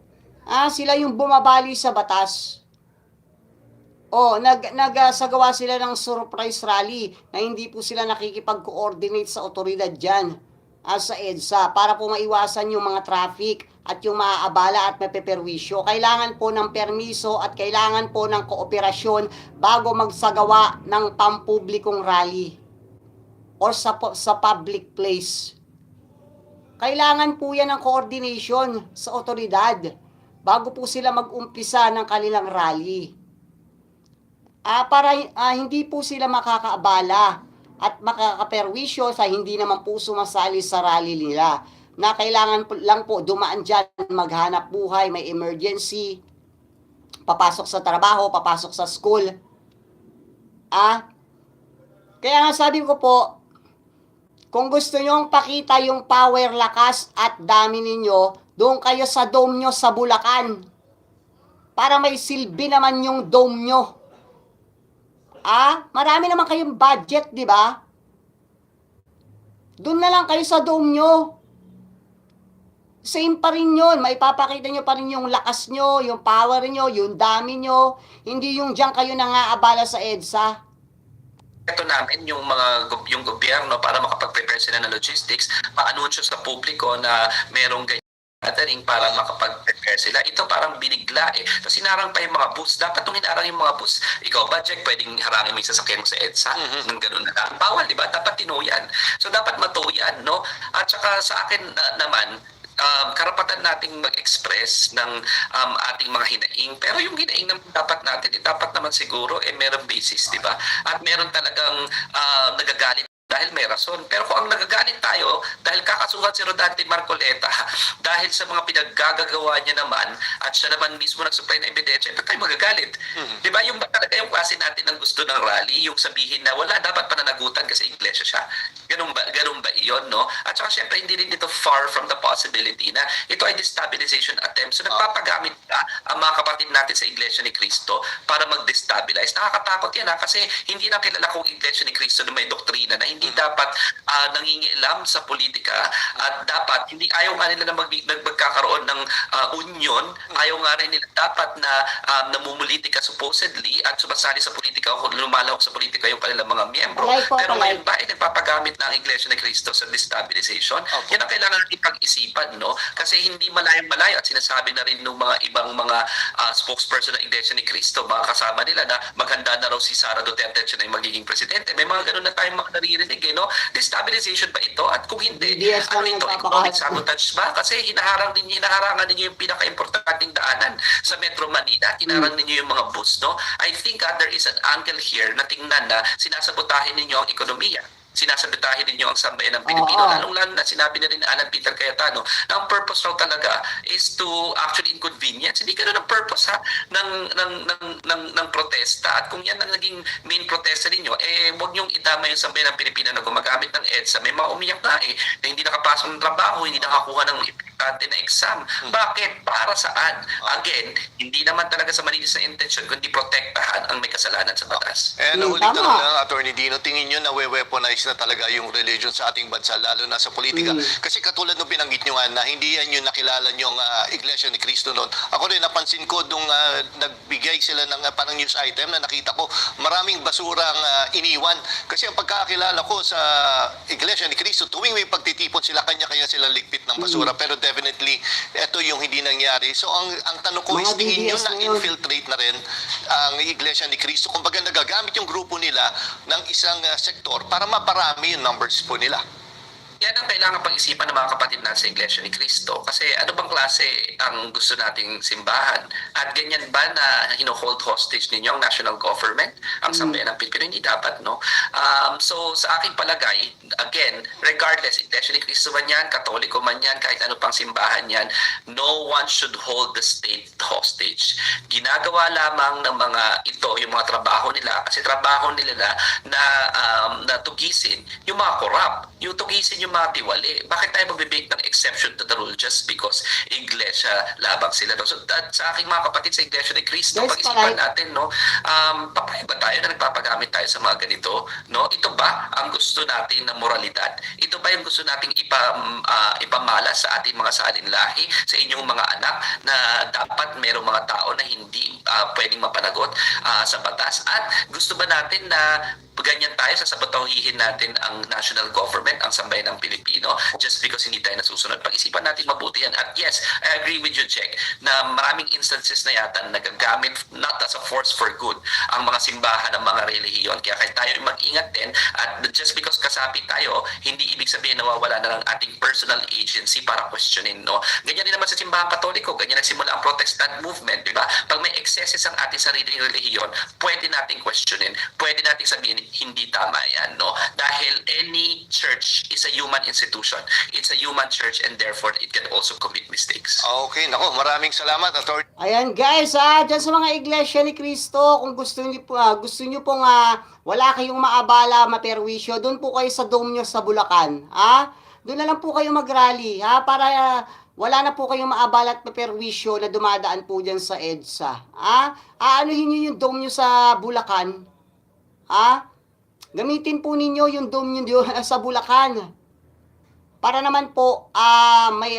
Sila yung bumabali sa batas. Nagsagawa sila ng surprise rally na hindi po sila nakikipag-coordinate sa otoridad dyan sa EDSA para po maiwasan yung mga traffic at yung maaabala at mapeperwisyo. Kailangan po ng permiso at kailangan po ng kooperasyon bago magsagawa ng pampublikong rally or sa public place. Kailangan po yan ng coordination sa otoridad bago po sila mag-umpisa ng kanilang rally. Para hindi po sila makakaabala at makakaperwisyo sa hindi naman po sumasali sa rally nila. Na kailangan lang po dumaan dyan, maghanap buhay, may emergency, papasok sa trabaho, papasok sa school. Kaya nga sabi ko po, kung gusto nyong pakita yung power, lakas at dami ninyo, doon kayo sa dome nyo sa Bulacan. Para may silbi naman yung dome nyo. Marami naman kayong budget, di ba? Doon na lang kayo sa dome nyo. Same pa rin yun. Maipapakita nyo pa rin yung lakas nyo, yung power nyo, yung dami nyo. Hindi yung diyan kayo nangaabala sa EDSA. Ito namin yung gobyerno para makapag-prepare sila ng logistics, pa-anunsyo sa publiko na merong ganyan para makapag-prepare sila. Ito parang binigla eh. Tapos hinarang pa yung mga bus. Dapat nung hinarang yung mga bus, ikaw budget, pwedeng harangin mo yung sasakyan mo sa EDSA. Nang ganun na lang. Bawal, di ba? Dapat tinuyan. So dapat matuyan, no? At saka sa akin naman, karapatan nating mag-express ng ating mga hinaing. Pero yung hinaing naman dapat natin, dapat naman siguro merong basis, di ba? At meron talagang nagagalit dahil may rason. Pero kung ang nagagalit tayo dahil kakasuhan si Rodante Marcoleta dahil sa mga pinaggagawa niya naman at siya naman mismo nagsupply ng ebidensya, ito tayo magagalit. Di ba yung ba talaga yung klase natin ng gusto ng rally, yung sabihin na wala dapat pananagutan kasi iglesia siya. Ganun ba iyon, no? At saka syempre hindi rin dito far from the possibility na ito ay destabilization attempt. So nagpapagamit ka ang mga kapatid natin sa Iglesia ni Cristo para mag-destabilize. Nakakatakot yan kasi hindi na kilala kong Iglesia ni Cristo na may doktrina na hindi dapat nangingialam sa politika at dapat hindi ayaw nga nila na magkakaroon ng union, ayaw nga rin nila dapat na namumulitika supposedly at sumasali sa politika o lumalawak sa politika yung kanilang mga miyembro. Pero ngayon ba ay nagpapagamit ng Iglesia ni Cristo sa destabilization? Yan ang kailangan natin pag-isipan, no? Kasi hindi malayang-malayo at sinasabi na rin ng mga ibang mga spokesperson ng Iglesia ni Cristo, mga kasama nila na maghanda na raw si Sara Duterte at siya na yung magiging presidente. May mga ganun na tayong mga naririnig, no? Destabilization ba ito? At kung hindi, ano ito? Economic sabotage ba? Kasi hinaharangan ninyo yung pinaka-importanting daanan sa Metro Manila. Hinaharang ninyo yung mga bus, no? I think there is an angle here na tingnan na sinasabotahin ninyo ang ekonomiya. Sinasabotahin ninyo ang sambayan ng Pilipino. Lalong-lalo na sinabi na rin ni Alan Peter Cayetano na ang purpose raw talaga is to actually inconvenience. Hindi ganun ang purpose ng protesta. At kung yan ang naging main protesta ninyo, huwag niyong itama yung sambayan ng Pilipino na gumagamit ng EDSA. May mga umiyak na na hindi nakapasok ng trabaho, hindi nakakuha ng importante na exam. Bakit? Para saan? Again, hindi naman talaga sa malinis na intention kundi protektahan ang may kasalanan sa batas. Ulit tanong lang, Attorney Dino, tingin nyo na weaponize na talaga yung religion sa ating bansa, lalo na sa politika. Kasi katulad nung binanggit nyo nga na hindi yan yung nakilala nyong Iglesia ni Cristo noon. Ako rin napansin ko nung nagbigay sila ng parang news item na nakita ko maraming basurang iniwan. Kasi ang pagkakilala ko sa Iglesia ni Cristo, tuwing may pagtitipon sila, kanya-kanya silang ligpit ng basura. Pero definitely, ito yung hindi nangyari. So ang tanong ko is, tingin nyo na infiltrate na rin ang Iglesia ni Cristo? Kumbaga nagagamit yung grupo nila ng isang sektor para maparami yung numbers po nila. Yan ang kailangan pag-isipan ng mga kapatid natin sa Iglesia ni Cristo. Kasi ano bang klase ang gusto nating simbahan? At ganyan ba na hino-hold hostage ninyo ang national government? Ang sambayan ng Pilipino? Hindi dapat, no? So sa aking palagay, again, regardless, Iglesia ni Cristo man yan, Katoliko man yan, kahit ano pang simbahan yan, no one should hold the state hostage. Ginagawa lamang ng mga ito, yung mga trabaho nila, kasi trabaho nila na tugisin yung mga corrupt, yung tugisin yung mga tiwali. Bakit tayo magbibig ng exception to the rule just because Iglesia labang sila? No? So sa aking mga kapatid sa Iglesia ni Cristo, pag-isipan natin, no, papayag ba tayo na nagpapagamit tayo sa mga ganito? No? Ito ba ang gusto natin na moralidad? Ito ba yung gusto nating ipamala sa ating mga salinlahi, sa inyong mga anak, na dapat merong mga tao na hindi pwedeng mapanagot sa batas? At gusto ba natin na ganyan tayo, sasabotahihin natin ang national government, ang sambayan ng Pilipino, just because hindi tayo nasusunod? Pag-isipan natin mabuti yan. At yes, I agree with you, Jack, na maraming instances na yata na nagagamit not as a force for good ang mga simbahan ng mga relihiyon. Kaya kahit tayo mag-ingat din, at just because kasapi tayo, hindi ibig sabihin nawawala na ng ating personal agency para questionin, no? Ganyan din naman sa simbahan Katoliko, ganyan nagsimula ang Protestant movement, di ba? Pag may excesses ang ating sariling relihiyon, pwede nating questionin, pwede nating sabihin, hindi tama yan, no? Dahil any church is a human institution. It's a human church and therefore it can also commit mistakes. Okay, nako, maraming salamat, Attorney. Ayan guys, dyan sa mga Iglesia ni Cristo, kung gusto niyo pong wala kayong maabala, maperwisyo, doon po kayo sa dome nyo sa Bulacan. Doon na lang po kayo mag-rally, para wala na po kayong maabala at maperwisyo na dumadaan po dyan sa EDSA. Aanuhin nyo yung dome nyo sa Bulacan. Gamitin po ninyo yung dome nyo sa Bulacan. Para naman po may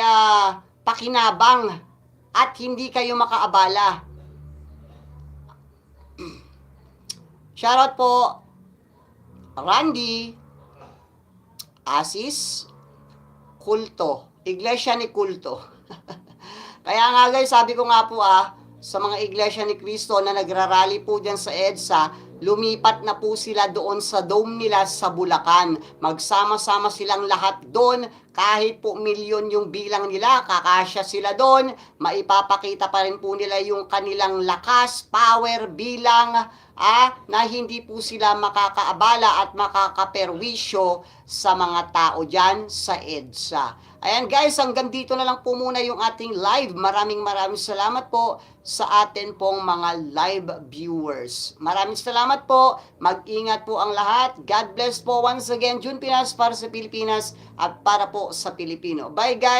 pakinabang at hindi kayo makaabala. Shoutout po, Randy, Asis, Kulto, Iglesia ni Kulto. Kaya nga guys, sabi ko nga po sa mga Iglesia ni Cristo na nagrarally po dyan sa EDSA, lumipat na po sila doon sa dome nila sa Bulacan. Magsama-sama silang lahat doon, kahit po milyon yung bilang nila, kakasya sila doon, maipapakita pa rin po nila yung kanilang lakas, power, bilang, na hindi po sila makakaabala at makakaperwisyo sa mga tao dyan sa EDSA. Ayan guys, hanggang dito na lang po muna yung ating live. Maraming salamat po sa atin pong mga live viewers. Maraming salamat po. Mag-ingat po ang lahat. God bless po once again. June Pinas para sa Pilipinas at para po sa Pilipino. Bye guys!